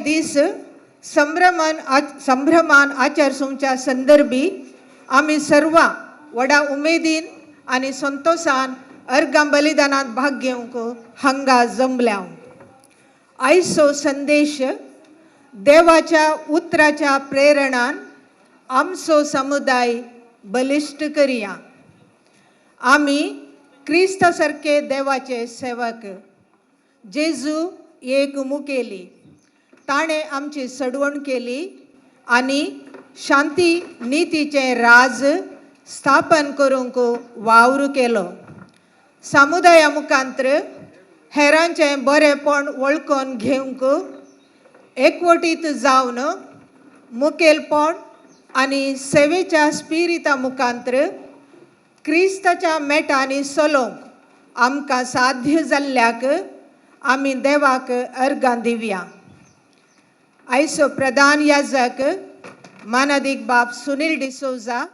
दीस संभ्रमान आचरसूंच्या संदर्भी आम्ही सर्व वडा उमेदीन आणि संतोषान अर्गां बलिदानात भाग घेवंक हांगा जमल्या. आयचो संदेश देवाच्या उतराच्या प्रेरणान आमचो समुदाय बलिष्ठ करिया. आम्ही क्रिस्त सारखे देवाचे सेवक. जेजू एक मुखेली, ताणे आमची सडवण केली आणि शांती नीतीचे राज स्थापन करूंक वावर केलो. समुदाया मुखांतर हेरांचे बरेपण वळखून घेवंक एकवटीत जावन मुखेलपण आणि सेवेच्या स्पिरिता मुखांतर क्रिस्ताच्या मेटांनी चलोवंक आमकां साध्य जाल्ल्याक आमी देवाक अर्गां दिवया. आयचो प्रधान याजक मानादीक बाब सुनील डिसोजा,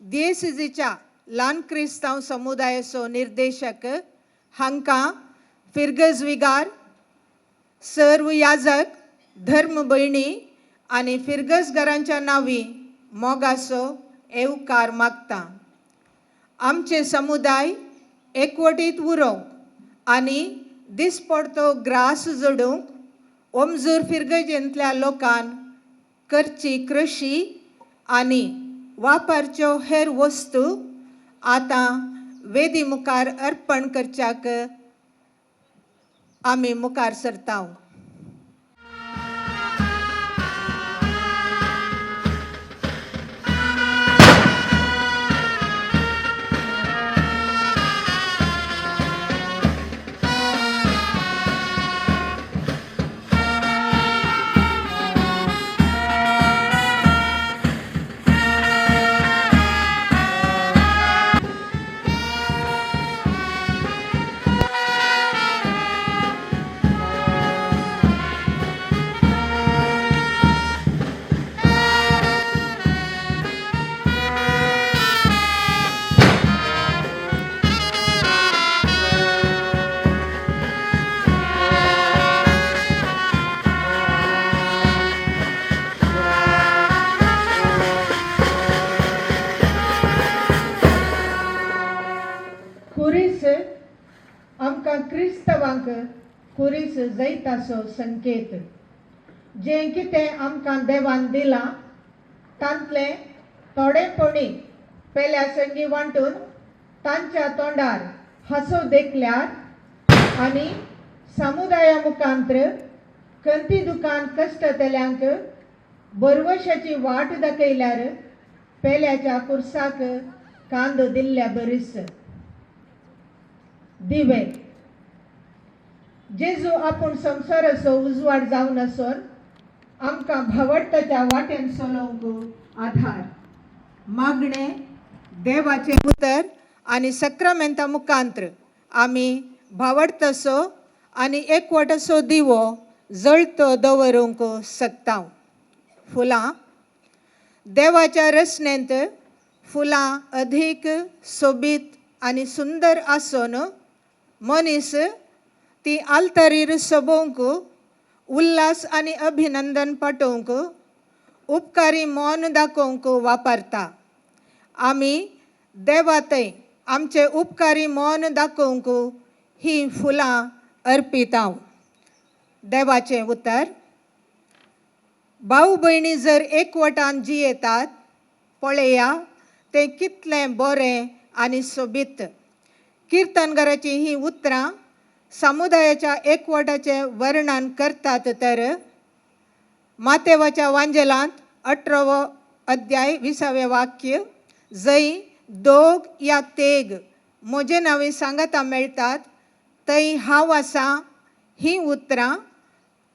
दिएसीसीच्या ल्हान क्रिस्तांव समुदायाचो निर्देशक हांकां फिर्गज विगार, सर्व याजक, धर्म भयणी आनी फिर्गजगारांच्या नांवी मोगाचो येवकार मागता. आमचे समुदाय एकवटीत उरोवंक आनी दिसपडतो ग्रास जोडूंक ओमजूर फिर्गजेंतल्या लोकांन करची कृशी आनी वापरच्यो हेर वस्तू आतां वेदी मुखार अर्पण करच्याक आमी मुखार सरता. खुरीस आमकां क्रिस्तवांक खुरीस जैताचो संकेत. जें कितें आमकां देवान दिलां तांतले थोडेपणी पेल्या संगी वांटून तांच्या तोंडार हांसो देखल्यार आनी समुदाया मुखांतर खंती दुकान कश्ट तेल्यांक बरवशाची वाट दाखयल्यार पेल्याच्या कुर्साक कांद दिल्ल्या बरीस. दिवे जेजू आपूण संवसाराचो उजवाड जावन आसून आमकां भावडताच्या वाटेन चलोवंक आधार. मागणे देवाचे उतर आनी सक्रामेंता मुखांतर आमी भावडताचो आनी एकवटाचो दिवो जळतो दवरूंक शकता. फुलां देवाच्या रचनेंत फुलां अधीक सोबीत आनी सुंदर आसून मनीस ती आल्तारीर सोबोवंक, उल्हास आनी अभिनंदन पाठोवंक, उपकारी मौन दाखोवंक वापरता. आमी देवातय आमचे उपकारी मौन दाखोवंक ही फुलां अर्पिता. देवाचें उतर. भाऊ भयणी जर एकवटान जियेतात पळया तें कितलें बरें आनी सोबीत. किर्तनकाराची ही उतरां समुदायाच्या एकवटाचे वर्णन करतात तर मातेवाच्या वांजेलांत 18वो अध्याय 20वें वाक्य, जंय दोग या तेग म्हजे नांवे सांगाता मेळटात थंय हांव आसा, ही उतरां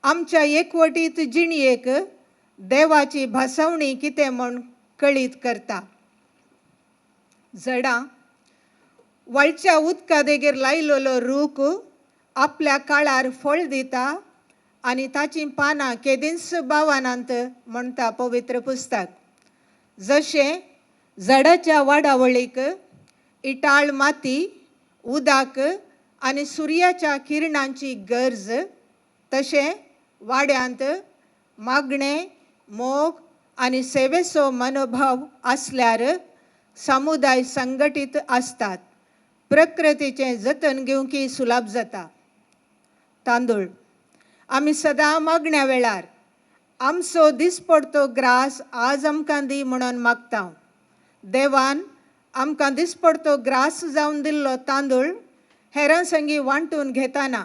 आमच्या एकवटीत जिणयेक देवाची भासावणी कितें म्हूण कळीत करता. जडां वळच्या उदका देगेर लायलोलो रूख आपल्या काळार फळ दिता आनी ताची पानां केदींच बावानांत म्हणटा पवित्र पुस्तक. जशें झाडाच्या वाडावळीक इटाळ माती, उदक आनी सुर्याच्या किरणांची गरज, तशें वाड्यांत मागणे मोग आणि सेवेचो मनोभाव असल्यार समुदाय संघटीत असतात. प्रकृतीचें जतन घेवंकय सुलभ जाता. तांदूळ आमी सदां मागण्या वेळार आमचो दिसपडतो ग्रास आज आमकां दी म्हणून मागता. देवान आमकां दिसपडतो ग्रास जावन दिल्लो तांदूळ हेरां संगी वांटून घेतना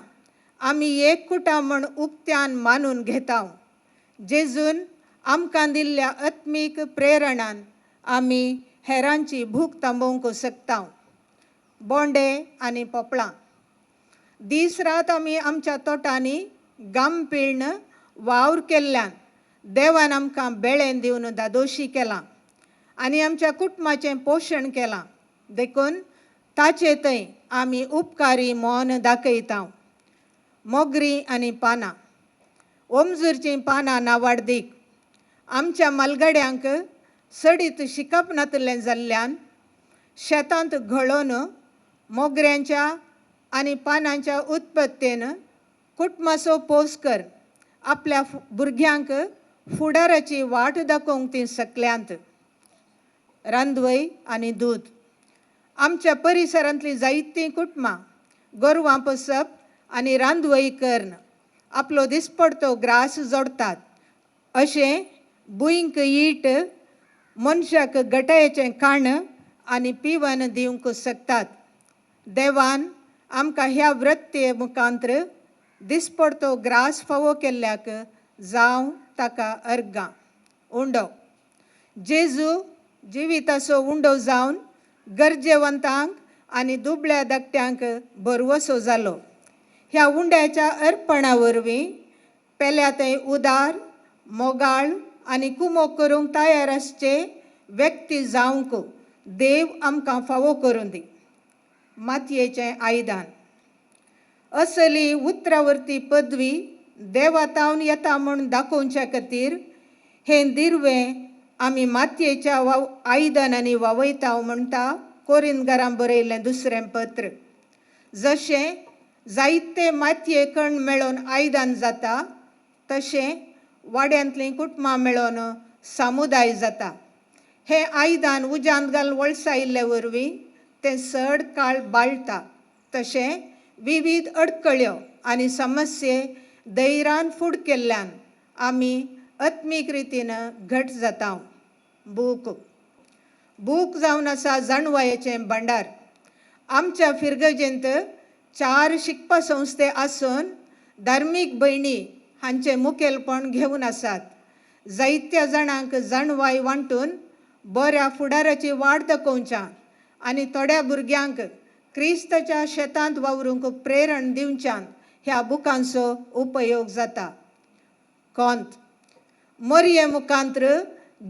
आमी एक कुटां म्हूण उक्त्यान मानून घेता. जेजून आमकां दिल्ल्या आत्मीक प्रेरणान आमी हेरांची भूक थांबोवंक शकता. बोंडे आनी पोपळां दीस रात आमी आमच्या तोटांनी गाम पिळण वावर केल्ल्यान देवान आमकां बेळें दिवन दादोशी केलां आनी आमच्या कुटुंबाचें पोशण केलां. देखून ताचे थंय आमी उपकारी मोन दाखयता. मोगरीं आनी पानां ओमजूरचीं पानां नावाडदीक आमच्या मलगड्यांक सडीत शिकप नातलें जाल्ल्यान शेतांत घळोवन मोगऱ्यांच्या आनी पानांच्या उत्पत्तेन कुटुंबाचो पोसकर आपल्या भुरग्यांक फुडाराची वाट दाखोवंक ती सकल्यांत. रांदवय आनी दूद आमच्या परिसरांतलीं जायतीं कुटुंबां गोरवां पोसप आनी रांदवय करून आपलो दिसपडतो ग्रास जोडतात. अशें बुंयक ईट मनशाक गटायेचें खाण आनी पिवन दिवंक शकतात. देवान आमकां ह्या वृत्ते मुखांत्र दिसपडतो ग्रास फावो केल्ल्याक जावं ताका अर्गां. उंडो जेजू जिविताचो उंडो जावन गरजेवंतांक आनी दुबळ्या धाकट्यांक भरवसो जालो. ह्या उंड्याच्या अर्पणा वरवीं पेल्या थंय उदार मोगाळ आनी कुमोग करूंक तयार आसचे व्यक्ती जावंक देव आमकां फावो करूं दी. मातयेचें आयदान असली उतरावर्ती पदवी देवातावन येता म्हूण दाखोवच्या खातीर हें दिर्वें आमी मातयेच्या आयदनांनी वावयता म्हणटा कोरिंतकारांक बरयल्लें दुसरें पत्र. जशें जायते मातये कण मेळोन आयदान जाता तशें वाड्यांतलीं कुटुंबां मेळोन समुदाय जाता. हें आयदान उज्यांत घालून वळसायिल्ले वरवीं तें चड काळ बाळटा. तशें विविध अडखळ्यो आनी समस्ये धैर्यान फूड केल्ल्यान आमी आत्मीक रितीन घट जाता. बूक जावन आसा जाणवायेचें भांडार. आमच्या फिरगजेंत 4 शिकपा संस्थे आसून धार्मीक भयणी हांचें मुखेलपण घेवन आसात. जायत्या जाणांक जाणवाय वांटून बऱ्या फुडाराची वाट दाखोवच्या आनी थोड्या भुरग्यांक क्रिस्ताच्या शेतांत वावरूंक प्रेरण दिवच्यान ह्या बुकांचो उपयोग जाता. कोंत मरये मुखांत्र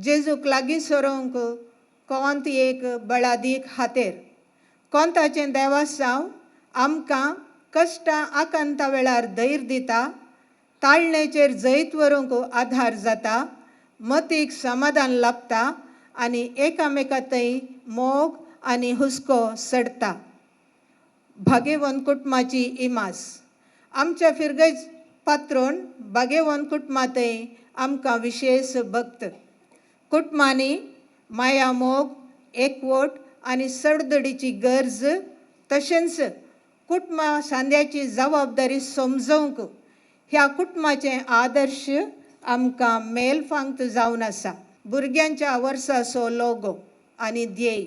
जेजूक लागीं सरोवंक कोंत एक बळादीक हातेर. कोंताचें देवासांव आमकां कश्टां आकांता वेळार धैर्य दिता, ताळणेचेर जैत व्हरूंक आधार जाता, मतीक समाधान लाभता आनी एकामेका थंय मोग आनी हुस्को सडटा. भाग्यवंत कुटुंबाची इमास आमच्या फिरगज पात्रोन भाग्यवंत कुटुंबां थंय आमकां विशेश भक्त. कुटुंबांनी माया मोग एकवट आनी सडधडीची गरज तशेंच कुटुंबां सांद्याची जबाबदारी समजोवंक ह्या कुटुंबाचें आदर्श आमकां मेलफांत जावन आसा. भुरग्यांच्या वर्साचो लोगो आनी ध्येय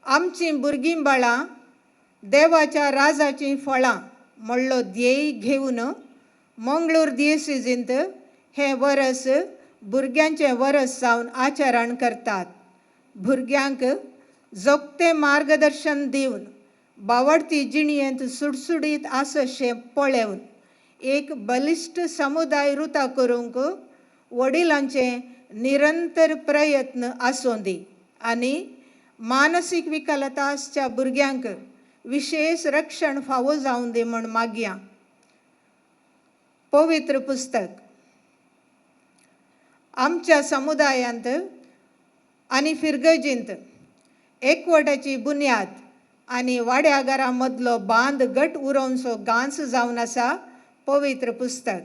आमचीं भुरगीं बाळां देवाच्या राजाचीं फळां म्हणलो ध्येय घेवन मंगळूर दियेसीजींत हें वर्स भुरग्यांचें वर्स जावन आचरण करतात. भुरग्यांक जोगतें मार्गदर्शन दिवन बावडती जिणयेंत सुडसुडीत आसशें पळोवन एक बलिश्ट समुदाय रुता करूंक वडिलांचे निरंतर प्रयत्न आसूं दी आनी मानसीक विकलता आसच्या भुरग्यांक विशेष रक्षण फावो जावं दी म्हूण मागया. पवित्र पुस्तक आमच्या समुदायांत आनी फिरगजींत एकवटाची बुन्याद आनी वाड्या घरां मदलो बांद घट उरोवचो गांस जावन आसा पवित्र पुस्तक.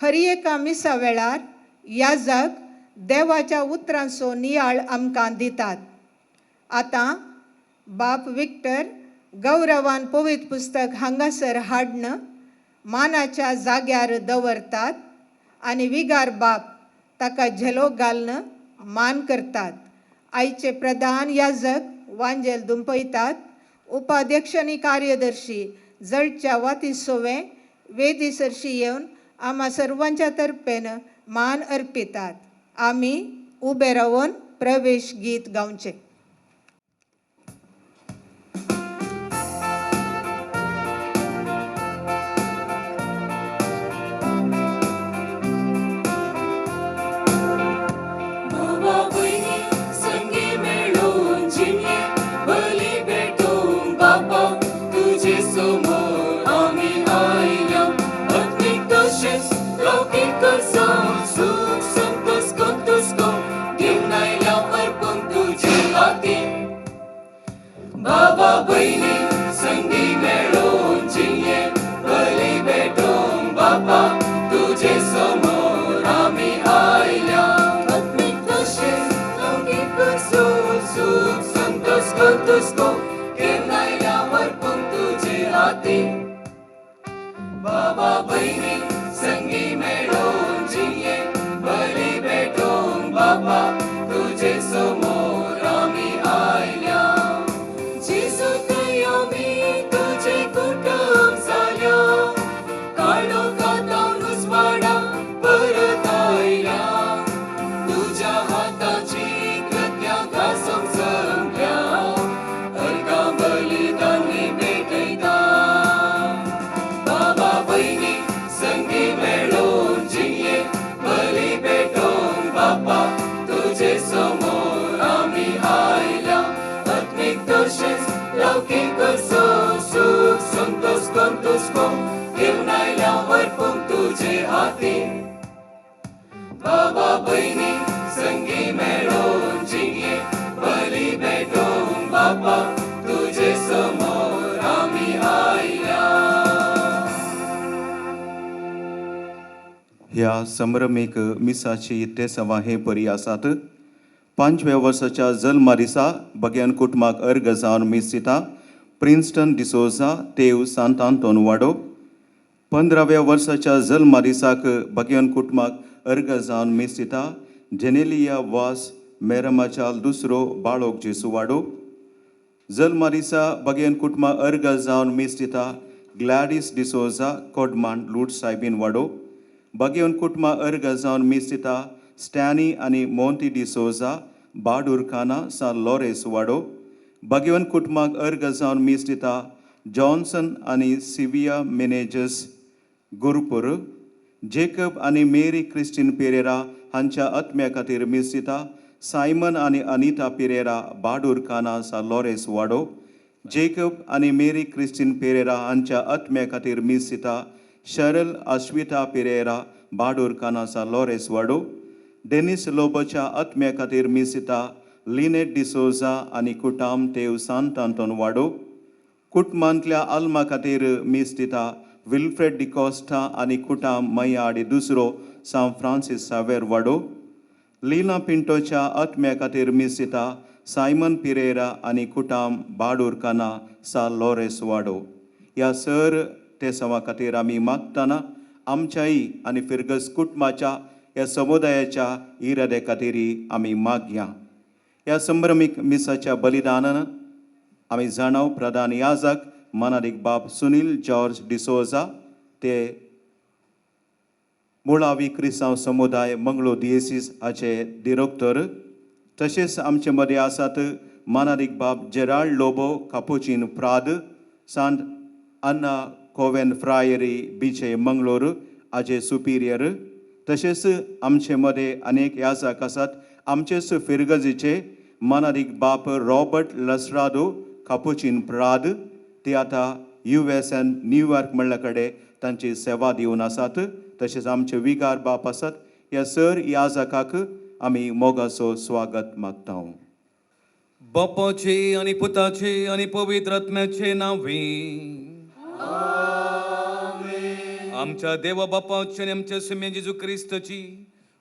हर एका मिसा वेळार याजक देवाच्या उतरांचो नियाळ आमकां दितात. आतां बाप विक्टर गौरवान पवित्र पुस्तक हांगासर हाडन मानाच्या जाग्यार दवरतात आनी विगार बाप ताका झेलो घालन मान करतात. आयचे प्रधान याजक वांजेल दुंपयतात. उपाध्यक्ष आनी कार्यदर्शी जळच्या वाती सोवे वेदी सरशी येवन आम्हा सर्वांच्या तर्फेन मान अर्पितात. आमी उबे रावन प्रवेश गीत गावचे. ह्या संभ्रमीक मिसाची ते सवा हे परी आसात. 5व्या वर्साच्या जल्मा दिसा बग्यान कुटुंबाक अर्घ जावन मीस दिता प्रिन्स्टन डिसोजा तेव सांत आंतोन वाडो. 15व्या वर्साच्या जल्मा दिसाक बग्यान कुटुंबाक अर्घ जावन मीस दिता जेनेलिया वास मेरमाच्या दुसरो बाळोक जेसू वाडो. जल्मा दिसा बग्यान कुटुंबाक अर्घ जावन मीस दिता ग्लॅडिस डिसोजा कोडमान लूट सायबीन वाडो. बग्यान कुटुंबाक अर्घ जावन मीस दिता स्टॅनी आनी मोंती डिसोजा बाडुरखाना सान लॉरेस वाडो. बग्यान कुटुंबाक अर्घ जावन मीस दिता जॉन्सन आनी सिविया मेनेजस गुरुपूर. जेकब आनी मेरी क्रिस्टीन पेरेरा हांच्या आत्म्या खातीर मीस दिता सायमन आनी अनिता पेरेरा बाडुरखाना सान लॉरेस वाडो. जेकब आनी मेरी क्रिस्टीन पेरेरा हांच्या आत्म्या खातीर मीस दिता शरल अश्विता पेरेरा बाडुरखाना सान लॉरेस वाडो. डेनिस लोबोच्या आत्म्या खातीर मीस दिता लिनेट डिसोजा आनी कुटाम तेव सांत आंतोन वाडो. कुटुंबांतल्या आल्मा खातीर मीस दिता विल्फ्रेड डिकॉस्टा आनी कुटाम मैया आनी दुसरो सान फ्रांसीस सावेर वाडो. लीना पिंटोच्या आत्म्या खातीर मीस दिता सायमन पिरेरा आनी कुटाम बाडुरखाना सान लॉरेस वाडो. ह्या सर ते सवा खातीर आमी मागतना आमच्याय आनी फिरगस कुटुंबाच्या ह्या समुदायाच्या इरादे खातीर आमी मागया. ह्या संभ्रमीक मिसाच्या बलिदानान आमी जाणव प्रधान याजक मानादीक बाब सुनील जॉर्ज डिसोजा ते मुळावी क्रिस्तांव समुदाय मंगळो दिएसीस हाचे डिरेक्टर. तशेंच आमचे मदीं आसात मानादीक बाब जेराल्ड लोबो कापुचीन प्राद सांत अन्ना कोवेन फ्रायरी बीचे मंगळूर हाचे सुपिरियर. तशेंच आमचे मदें अनेक याजक आसात. आमचेच फिरगजीचे मानादीक बाप रॉबर्ट लस्रादो कापुचीन प्राद ते आतां US न्यूयॉर्क म्हणल्या कडेन तांची सेवा दिवन आसात. तशेंच आमचे विगार बाप आसात. ह्या सर याजकाक आमी मोगाचो स्वागत मागता. बापाचे आनी पुताचे आनी पवित्र आत्म्याचे नांवी आमच्या देवा बापाची आणि आमच्या सुम्या जेजू क्रिस्ताची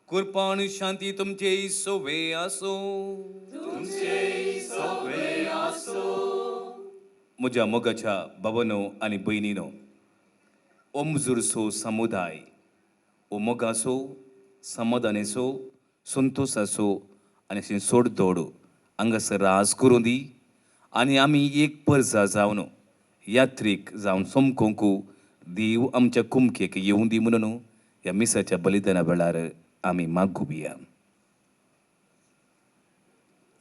कृपा आणि शांती तुमचे सोबे असो. म्हज्या मोगाच्या भावनो आनी भयणीनो, ओ मुजूरसो समुदाय, ओ मोगासो समाधान असो, संतोष असो आनी अशें सोड दौड हांगासर राज करूं दी आनी आमी एक परसा जावन यात्रेक जावन सोमकोंकू देव आमच्या कुमकेक येवं दी म्हणून ह्या मिसाच्या बलिदाना वेळार आमी मागुया.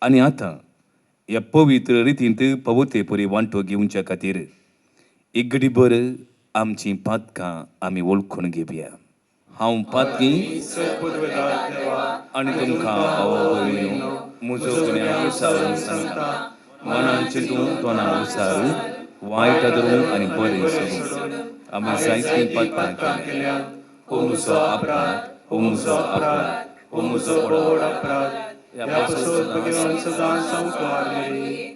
आनी आतां ह्या पवित्र रितींत पवित्रेपरी वांटो घेवच्या खातीर एक घडीभर आमचीं पातकां आमी वळखून घेवया. हांव पातकी आनी तुमकां भाव भयणीनो, म्हजो गुन्यांव विसारून सांगता, मनान चिंतून तोंडां विसारून वायट धरून आनी बरें सोडून आमी जायतीं पातकां केल्या. हो म्हजो अपराध, हो म्हजो अपराध, हो म्हजो व्हड अपराध. ह्या पासून सदां संस्कार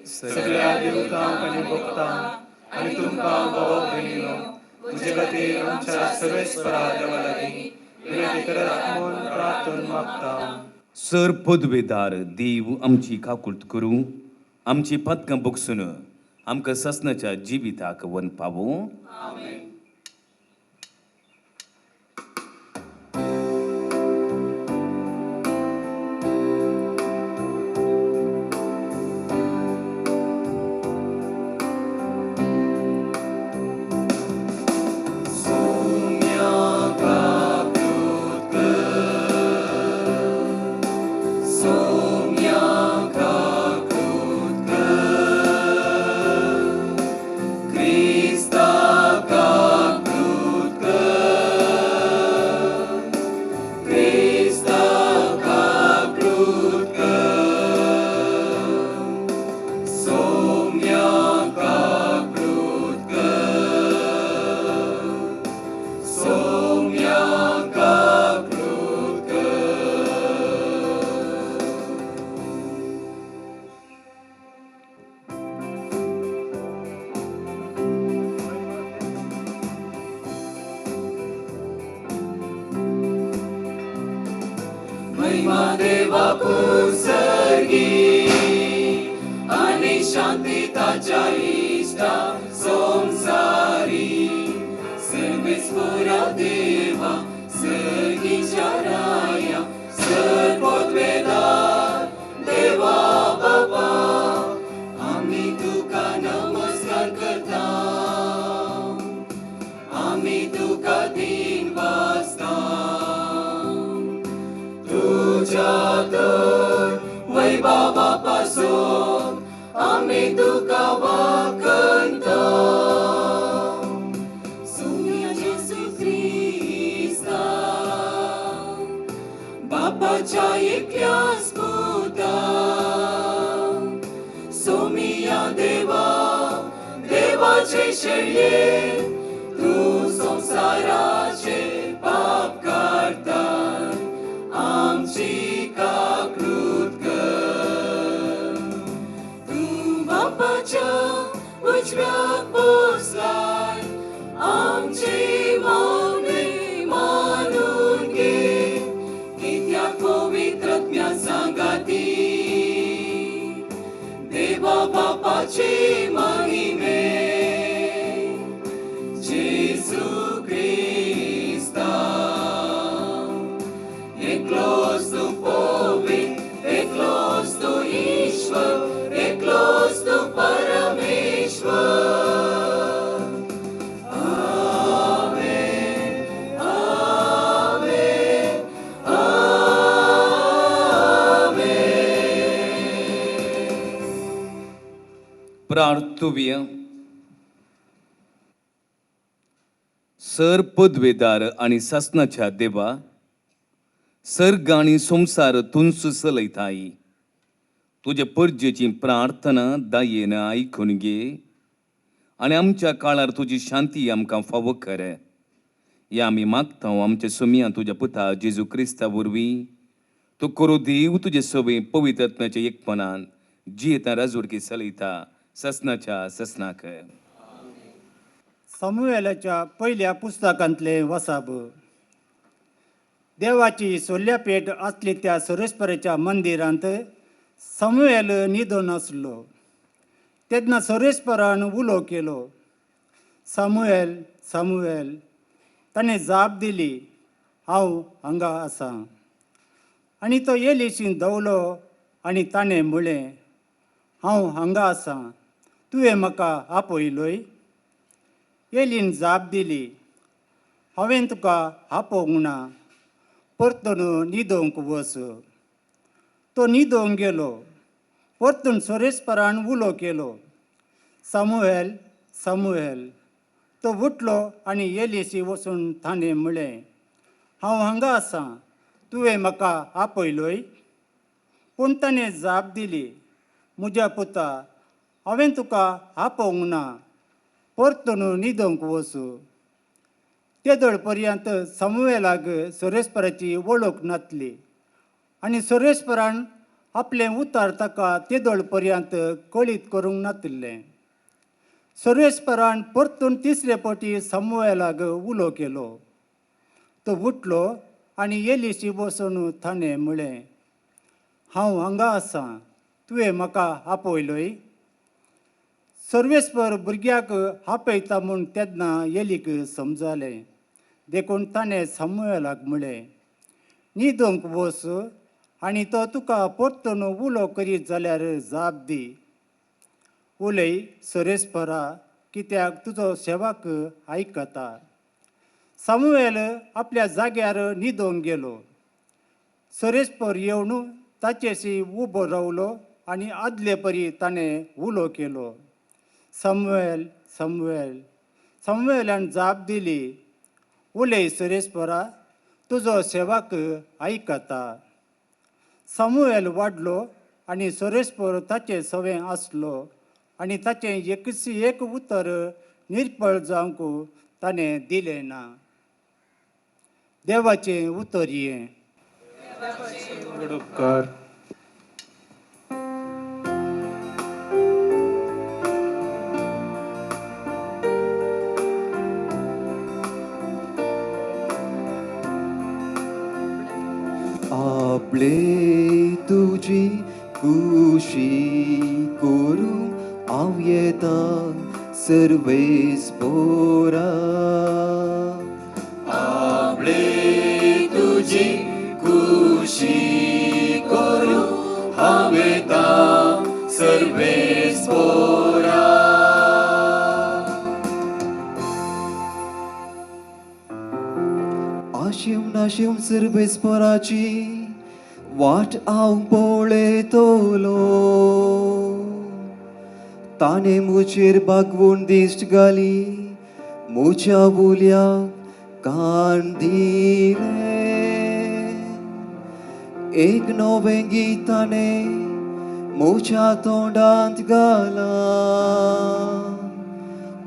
सगळ्या देवतांक आनी भक्तांक आनी तुमकां भाव भयणीनो, म्हजे खातीर आमच्या सर्वेस्परा देवा लागीं विनंती करात म्हूण प्रार्थना मागता. सर पदवेदार देव आमची काकुळट करूं, आमची पातकां बगसून आमकां ससनाच्या जिविताक वन पावो. प्रार्थुव्य. सर पदवेदार आनी ससनाच्या देवा, सर्ग आनी संसार तुंस चलयताय. तुजे परजेची प्रार्थना दायेन आयकून घे आनी आमच्या काळार तुजी शांती आमकां फावो कर. या आमी मागता आमच्या सुमया तुज्या पुता जेजू क्रिस्ता वरवीं. तूं करो देव तुजे सवे पवित्रत्वाच्या एकपणान जियेता राजवडकी चलयता ससनाच्या ससनाक. समूएलाच्या पहिल्या पुस्तकांतले वसाब. देवाची सोल्ल्यापेट आसली त्या सोरेस्पराच्या मंदिरांत समूएल न्हिदून आसलो. तेन्ना सोरेस्परान उलो केलो, समूएल समूएल. ताणें जाप दिली, हांव हांगा आसां. आनी तो येलीशीं धांवलो आनी ताणें म्हळें, हांव हांगा आसां, तुवें म्हाका आपयलोय? येलीन जाप दिली, हांवें तुका आपोवंक ना, परतून न्हिदोवंक वच. तो न्हिदोवंक गेलो. परतून सोरेस्परान उलो केलो, समूएल समूएल. तो उठलो आनी येलीशी वचून ताणें म्हळें, हांव हांगा आसां, तुवें म्हाका आपयलोय? पूण ताणें जाप दिली, म्हज्या पुता, हांवें तुका आपोवंक ना, परतून न्हिदोवंक वच. तेदोळ पर्यंत समूएलाक सोरेस्पराची वळख नासली आनी सोरेस्परान आपलें उतर ताका तेदोळ पर्यंत कळीत करूंक नासलें. सोरेस्परान परतून तिसरे फावटी समूएलाक उलो केलो. तो उठलो आनी येलीशी वचून ताणें म्हळें, हांव हांगा आसां, तुवें म्हाका आपयलोय? सोरेस्पर भुरग्याक आपयता म्हूण तेन्ना येलीक समजलें. देखून ताणें समूएलाक म्हळें, न्हिदोवंक वच आनी तो तुका परतून उलो करीत जाल्यार जाप दी. उलय सोरेस्परा, कित्याक तुजो सेवक आयकता. समूएल आपल्या जाग्यार न्हिदोवंक गेलो. सोरेस्पर येवन ताचेशी उबो रावलो आनी आदले परी ताणें उलो केलो, समूएल समूएल. समूएलान जाप दिली, उलय सोरेस्परा, तुजो सेवक आयकता. समूएल वाडलो आनी सोरेस्पर ताचे सवें आसलो आनी ताचें एक उतर निर्फळ जावंक ताणें दिलें ना. देवाचें उतर हें. उपकार. आपले तुजी कुशी करू हांव येतां सर्वेस्परा. आपले तुजी कुशी करू हांव येतां सर्वेस्परा. आशेव नाशेव सर्वेस्पराची वाट हांव पळयतलो. ताणें म्हजेर बागवून दिश्ट घाली, म्हज्या बोलयाक कान दिलें. एक नवें गीत ताणें म्हज्या तोंडांत घाला,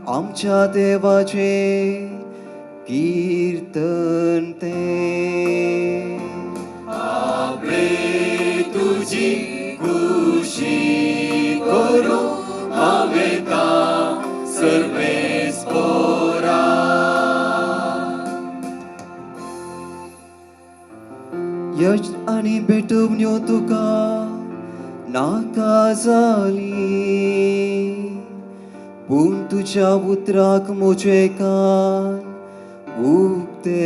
आमच्या देवाचें कीर्तन तें. आपले तुजी कुशी करू हांव येतां सर्वेस्परा. यश आनी भेटवण्यो तुका नाका जाली, पूण तुज्या उतराक म्हजे कान उक्ते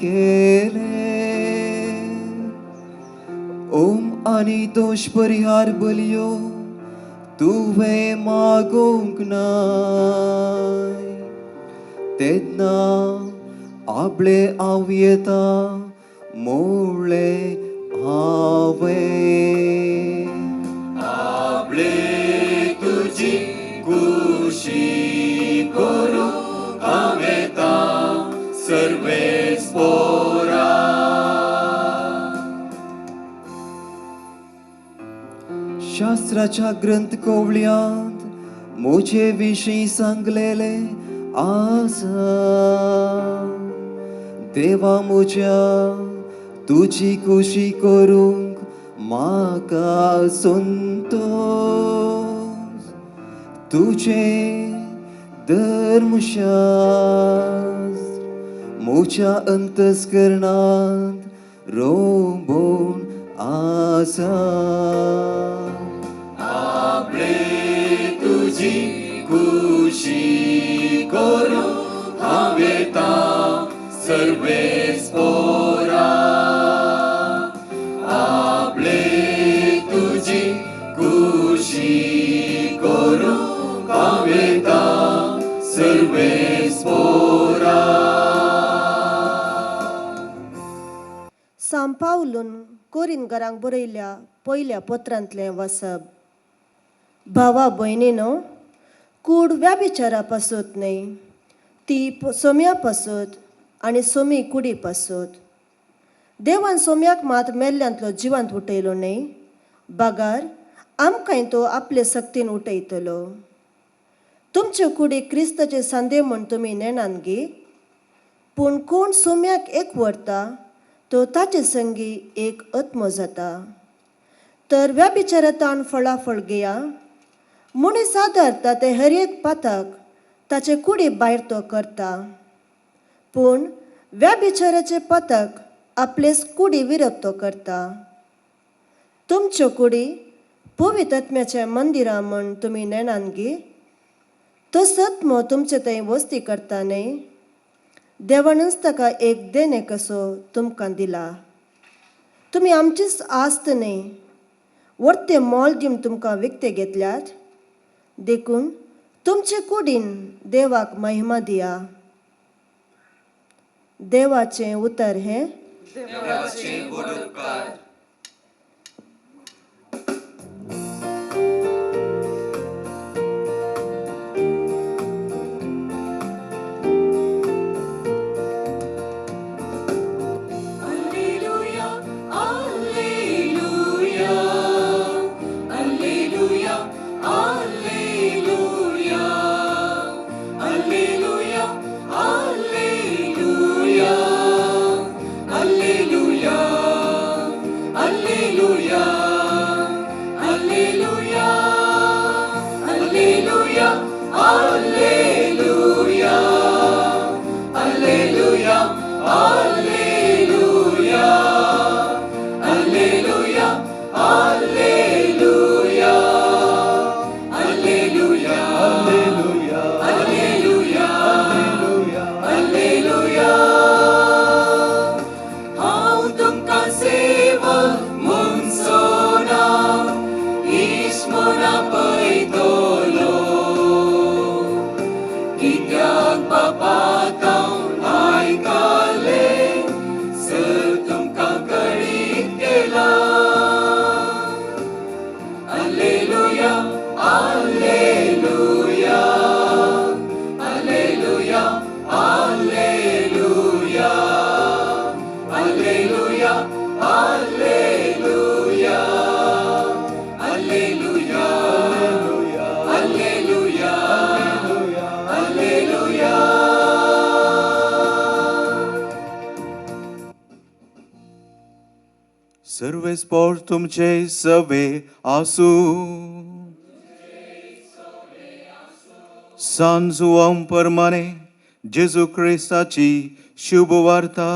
केले. ओम आनी दोश परिहार बलियो तुवें मागोवंक नाय. तेन्ना आपले हांव येतां मोळ्ळे हांवें. आपले तुजी कुशी करू हांव येतां सर्वेस्परा. शास्त्राच्या ग्रंथ कोवळ्यांत म्हजे विशीं सांगलेले आसा. देवा म्हज्या तुजी खुशी करूंक म्हाका संतोष. तुजे धर्मशास्त्र मोच्या अंतस्करणांत रोंबोन आसा. सांपावलून कोरिंगरांक बरयल्या पयल्या पत्रांतलें वाचप. भावा भयणीनो, कूड व्याभिचारा पासत न्हय, ती सोम्या पासत आनी सोमी कुडी पासत. देवान सोम्याक मात मेल्ल्यांतलो जिवंत उठयलो न्हय, बागार आमकांय तो आपले सक्तीन उठयतलो. तुमच्यो कुडी क्रिस्ताचे सांदे म्हूण तुमी नेणान घे, पूण कोण सोम्याक एक व्हरता तो ताचे संगी एक आत्मो जाता. तर व्याभिचारांतल्यान फळाफळ घेया. मनीस आदारता ते हर एक पाताक ताचे कुडी भायर तो करता, पूण व्याभिचाराचे पाताक आपलेच कुडी विरोध तो करता. तुमच्यो कुडी पवित्र आत्म्याचें मंदिरां म्हूण तुमी नेणान घे. तो आत्मो तुमचे थंय वस्ती करता न्हय. देवानूच ताका एक देणे कसो तुमकां दिला. तुमी आमचीच आस्त न्हय, वर्ते मोल दिवन तुमकां विकते घेतल्यात. देखून तुमचे कुडीन देवाक महिमा दिया. देवाचें उतर हें. सर्वेस्पोर तुमचे सवे आसू. सांजुआम परमाने जेजू क्रिस्ताची शुभ वार्ता.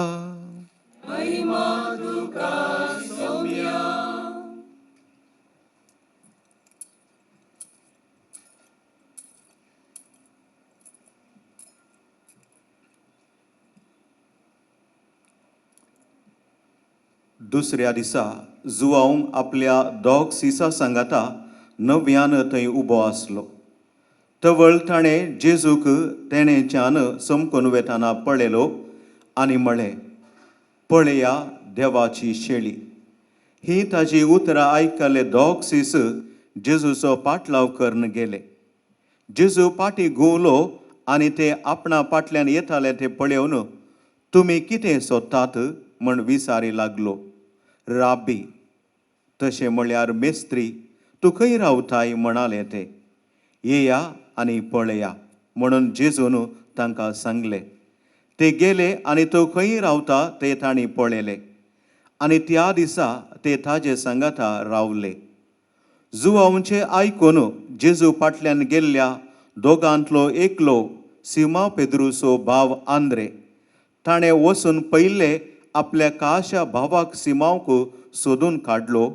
दुसऱ्या दिसा जुआंव आपल्या दोग सिसा सांगाता नव्यान थंय उबो आसलो. तवळ ताणें जेजूक तेणेच्यान समकून वेताना पळयलो आनी म्हळें, पळया देवाची शेळी. ही ताजी उतरां आयकले दोग सीस जेजूचो पाटलाव करून गेले. जेजू पाटी घुंवलो आनी ते आपणा फाटल्यान येताले ते पळयोवन तुमी कितें सोदतात म्हण विचारी लागलो. राबी, तशें म्हळ्यार मेस्त्री, तूं खंय रावताय म्हणाले ते. येया आनी पळया म्हणून जेजून तांकां सांगलें. ते गेले आनी तो खंय रावता ते तांणी पळयलें आनी त्या दिसा ते ताजे सांगाता रावले. जुआंवचे आयकून जेजू फाटल्यान गेल्ल्या दोगांतलो एकलो सिमा पेद्रुचो भाव आंद्रे ताणें वचून पयले आपल्या काशा भावाक सिमांक सोदून काडलो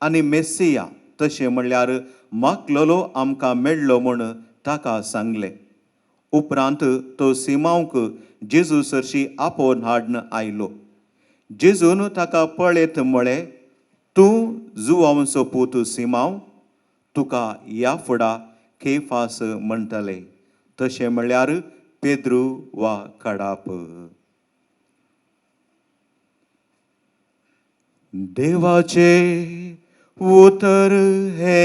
आनी मेस्सिया तशें म्हणल्यार मागलोलो आमकां मेळ्ळो म्हूण ताका सांगलें. उपरांत तो सिमांक जेजू सरशी आपोवन हाडून आयलो. जेजून ताका पळयत म्हळें, तूं जुवांचो पूत सिमांव, तुका ह्या फुडा केफास म्हणटले, तशें म्हळ्यार पेद्रू वा कडाप. देवाचे उतर हे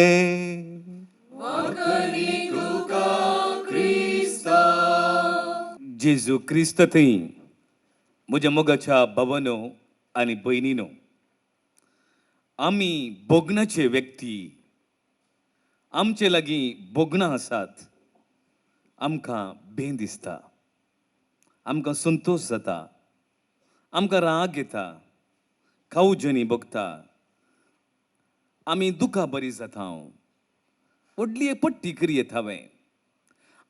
जेजू क्रिस्त थंय म्हज्या मोगाच्या भावांनो आनी भयणीनो, आमी बोगनाचे व्यक्ती, आमचे लागीं बोगनां आसात. आमकां भें दिसता, आमकां संतोश जाता, आमकां राग येता, खावजनी भोगता, आमी दुखां बरी जाता. व्हडली पट्टी करी येतावें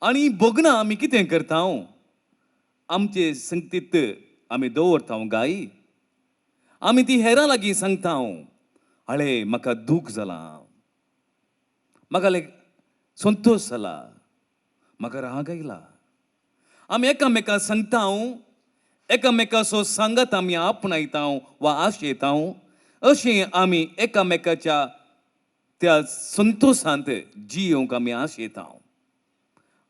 आनी बोगनां आमी कितें करता? आमचे संगतीत आमी दवरता गायी. आमी ती हेरां लागीं सांगता, हळे म्हाका दूख जालां, म्हाका संतोश जाला, म्हाका राग आयला. आमी एकामेकांक सांगता, एकामेकाचो सांगत आमी आपणायता वा आशेता. अशें आमी एकामेकाच्या त्या संतोशांत जियोंक आमी आशेता.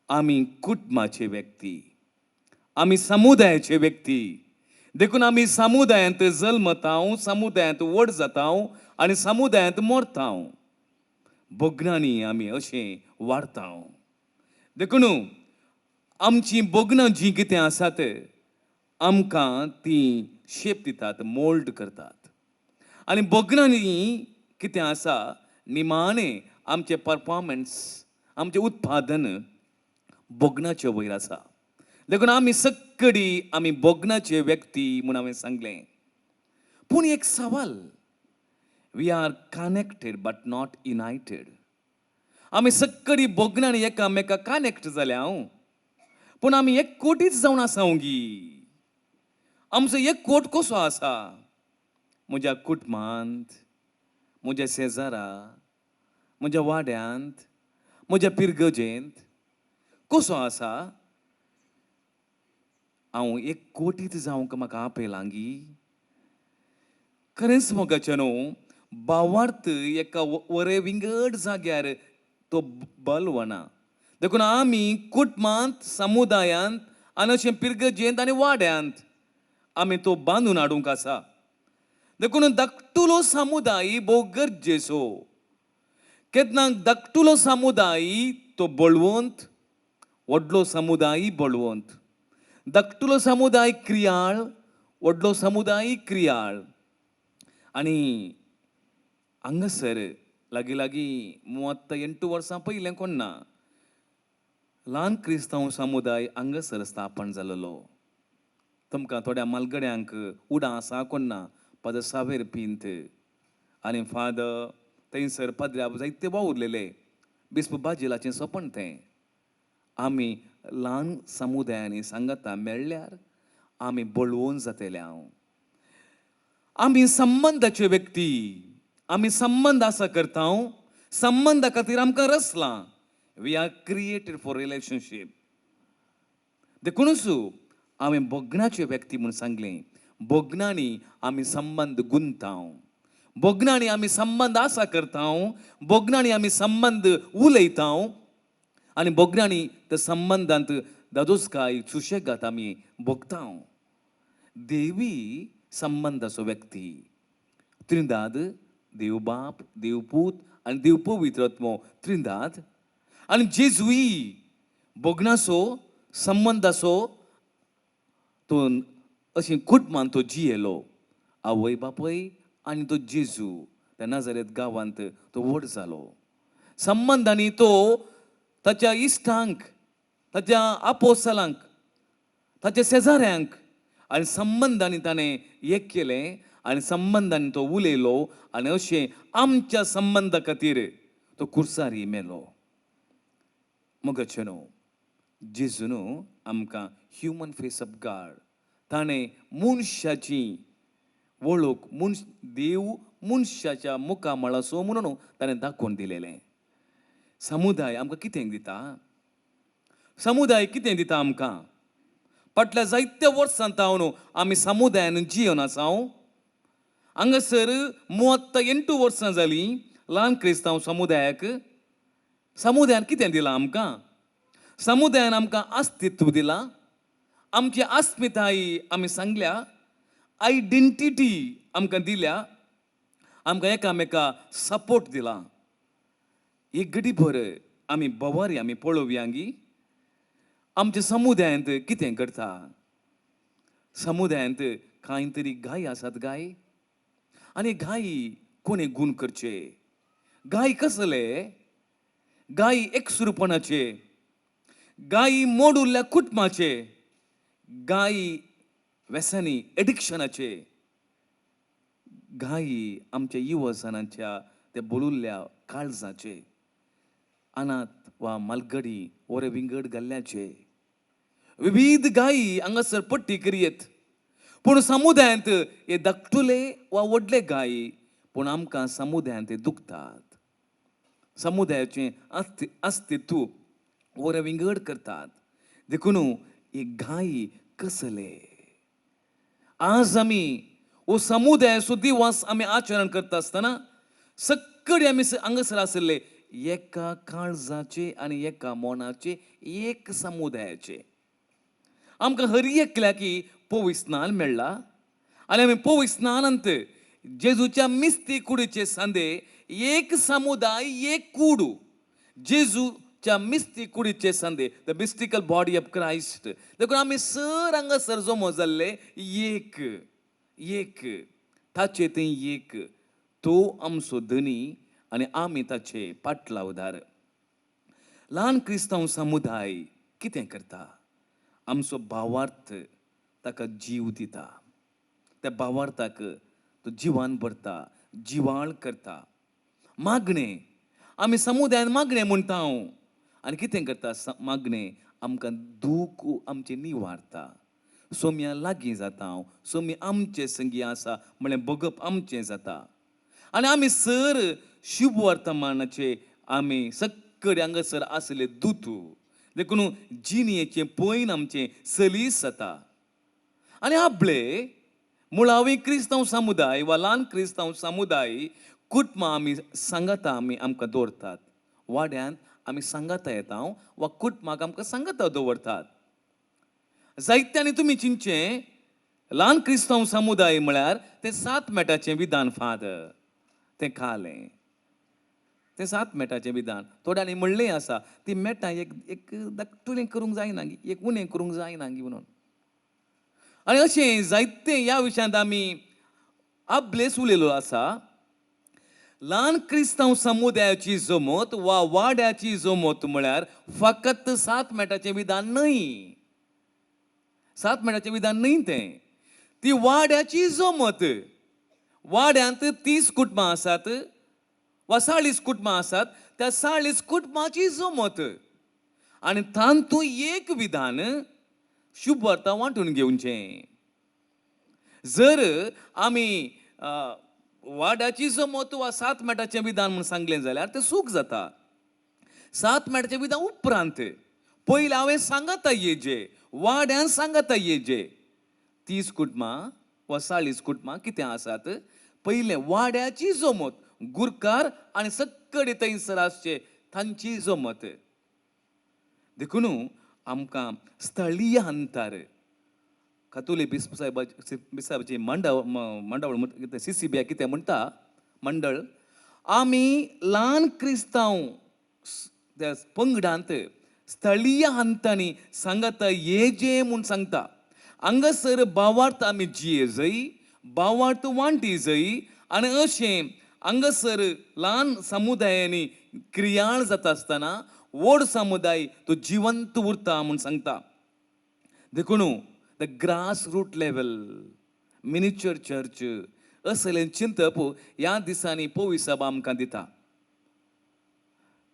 आमी कुटुंबाचे व्यक्ती, आमी समुदायाचे व्यक्ती, देखून आमी समुदायांत जल्मता, समुदायांत व्हड जाता आनी समुदायांत मरता. बोगनांनी आमी अशें वाडटा. देखून आमची बोगनां जीं कितें आसात, आमकां ती शेप दितात, मोल्ड करतात. आनी बोगनांनी कितें आसा, निमाणें आमचें परफॉर्मन्स, आमचें उत्पादन बोगनाचे वयर आसा. देखून आमी सक्कडी आमी बोगनाचे व्यक्ती म्हूण हांवें सांगलें. पूण एक सवाल, we are connected but not united. आमी सक्कडी बोगनांनी एकामेकाक कनेक्ट जाल्या, पूण आमी एक कोटीच जावन आसा गी. आमचो एक कोट कसो आसा? म्हज्या कुटुंबांत, म्हज्या शेजारा, म्हज्या वाड्यांत, म्हज्या पिरगजेंत कसो आसा? हांव एक कोटीत जावंक म्हाका आपयलां गी. खरेंच मोगाचे न्हू, भावार्थ एका वरे विंगड जाग्यार तो बलवना. देखून आमी कुटुंबांत, समुदायांत आनी अशें पिरगजेंत आनी वाड्यांत आमी तो बांदून हाडूंक आसा. देखून धाकटुलो समुदाय भोव गरजेचो. केन्ना धाकटुलो समुदाय तो बळवंत, व्हडलो समुदाय बळवंत. धाकटुलो समुदाय क्रियाळ, व्हडलो समुदाय क्रियाळ. आनी हांगासर लागीं लागीं 38 वर्सां पयलें कोण ना, ल्हान क्रिस्तांव समुदाय हांगासर स्थापन जालोलो. तुमकां थोड्या मालगड्यांक उडां आसा कोण ना, फादर सावेर पिंत आनी फादर थंयसर पाद्र्या जायते वावुरलेले. बिस्प बाजिलाचें सपन तें. आमी ल्हान समुदायांनी सांगता मेळ्ळ्यार आमी बळवून जातले. आमी संबंदाचे व्यक्ती, आमी संबंद आसा करता. संबंदा खातीर आमकां रचलां. We are created for relationship. देखूनच हांवें बोगनाचे व्यक्ती म्हूण सांगलें. बोगनांनी आमी संबंद गुंता, बोगनांनी आमी संबंद आसा करता, बोगनांनी आमी संबंद उलयता आनी बोगनांनी त्या संबंदांत दादोसकाय सुशेगाद आमी भोगता. देवी संबंदाचो व्यक्ती. त्रिंदाद, देव बाप, देव पूत आनी देव पवित्र आत्मो त्रिंदाद. आनी जेजूय बोगनाचो संबंदाचो तो अशें कुटुंबान तो जियेलो. आवय बापय आनी तो जेजू त्या नाजारेत गांवांत तो व्हड जालो. संबंदांनी तो ताच्या इश्टांक, ताच्या आपोस्तलांक, ताच्या शेजाऱ्यांक आनी संबंदांनी ताणें एक केलें आनी संबंदांनी तो उलयलो. आनी अशें आमच्या संबंदा खातीर तो कुर्सारी मेलो. मोगाचे न्हू जेजून आमकां ह्युमन फेस ऑफ गॉड ताणें मनशाची वळख देव मनशाच्या मुखामळाचो म्हणून ताणें दाखोवन दिलेलें. समुदाय आमकां कितें दिता? समुदाय कितें दिता आमकां? फाटल्या जायत्या वर्सां न्हू आमी समुदायान जियोन आसा. हांगासर 38 वर्सां जालीं ल्हान क्रिस्तांव समुदायान कितें दिलां आमकां? समुदायान आमकां अस्तित्व दिलां. आमची अस्मिताय आमी सांगल्या, आयडेंटिटी आमकां दिल्या, आमकां एकामेका सपोर्ट दिला. एक घडीभर आमी बोवारी आमी पळोवयांगी आमच्या समुदायांत कितें करता. समुदायांत कांय तरी गायी आसात गाय, आनी गायी कोणें गूण करचे? गाय कसले? गायी एकसुरपणाचे, गायी मोड उरल्या कुटुंबाचे, गायी व्यसनी एडिक्शनाचे, गायी आमच्या युवजनांच्या ते बोलुल्ल्या काळजाचे, अनाथ वा मालगडी वरे विंगड घाल्ल्याचे. विविध गायी हांगासर पट्टी करियेत. पूण समुदायांत हे धाकटुले वा व्हडले गायी, पूण आमकां समुदायांत ते दुखतात. समुदायाचें अस्तित्व वरे विंगड करतात. देखून हे गायी कसले? आज आमी हो समुदायाचो दिवस आमी आचरण करता आसतना सगळे आमी हांगासर आसले एका काळजाचे आनी एका मोनाचे, एक समुदायाचे. आमकां हर एकल्याकी पवित्र स्नान मेळ्ळा आनी आमी पवित्र स्नानांत जेजूच्या मिस्ती कुडीचे सांदे एक समुदाय, एक कूड, जेजूच्या मिस्ती कुडीचे सांदे, the mystical body of Christ. देखून आमी सर हांगासर जमो जाल्ले एक एक ताचे थंय एक. तो आमचो धनी आनी आमी ताचे पाटलावदार. ल्हान क्रिस्तांव समुदाय कितें करता? आमचो भावार्थ ताका जीव दिता. त्या भावार्थाक तो जिवान भरता, जिवाळ करता. मागणें आमी समुदायान मागणें म्हणटा आनी कितें करता? मागणें आमकां दूख आमचें निवारता. सोम्या लागीं जाता, सोमी आमचे संगी आसा म्हळ्यार भोगप आमचें जाता. आनी आमी सर शुभ वर्तमानाचे आमी सगळे हांगासर आसले दूत. देखून जिणयेचें पैन आमचें सलीस जाता. आनी आपले मुळावी क्रिस्तांव समुदाय वा ल्हान क्रिस्तांव समुदाय कुटुंबां आमी सांगाता आमकां दवरतात. वाड्यांत आमी सांगाता येता वा कुटुंबाक आमकां सांगाता दवरतात. जायत्यांनी तुमी चिंतचें ल्हान क्रिस्तांव समुदाय म्हळ्यार तें 7 मेटाचें विधान फादर तें खालें. तें 7 मेटाचें विधान थोड्यांनी म्हणलें आसा ती मेटां एक धाकटुलें करूंक जायना, एक उणें करूंक जायना म्हणून. आनी अशें जायतें ह्या विशयांत आमी आपलेच उलयलो आसा. ल्हान क्रिस्तांव समुदायाची जमत वा वाड्याची जमत म्हळ्यार फकत 7 मेटाचें विधान न्हय. 7 मेटाचें विधान न्हय तें. ती वाड्याची जमत. वाड्यांत 30 कुटुंबां आसात वा 40 कुटुंबां आसात. त्या 40 कुटुंबाची जमत आनी तांतूं एक विधान शुभ वार्ता वांटून घेवचें. जर आमी वाड्याची जमत वा 7 मेटाचें विधान म्हूण सांगलें जाल्यार तें सूख जाता. 7 मेटाचें विधान उपरांत पयलीं हांवें सांगाता येजे, वाड्यान सांगाता येजे. 30 कुटुंबां वा 40 कुटुंबां कितें आसात? पयलें वाड्याची जमत, गुरकार आनी सगळे थंयसर आसचे तांची जमत. देखून आमकां स्थळीय अंतर कातोलीक बिसाबाची मंडळ CCB कितें म्हणटा मंडळ, आमी ल्हान क्रिस्तांव त्या पंगडांत स्थळीय अंतांनी सांगाता येजे म्हूण सांगता. हांगासर भावार्थ आमी जियेजय, भावार्थ वांटी जय. आनी अशें हांगासर ल्हान समुदायांनी क्रियाळ जाता आसतना व्हड समुदाय तो जिवंत उरता म्हूण सांगता. देखून the grass root level miniature church असलें चिंतप ह्या दिसांनी पवित्र सभा आमकां दिता.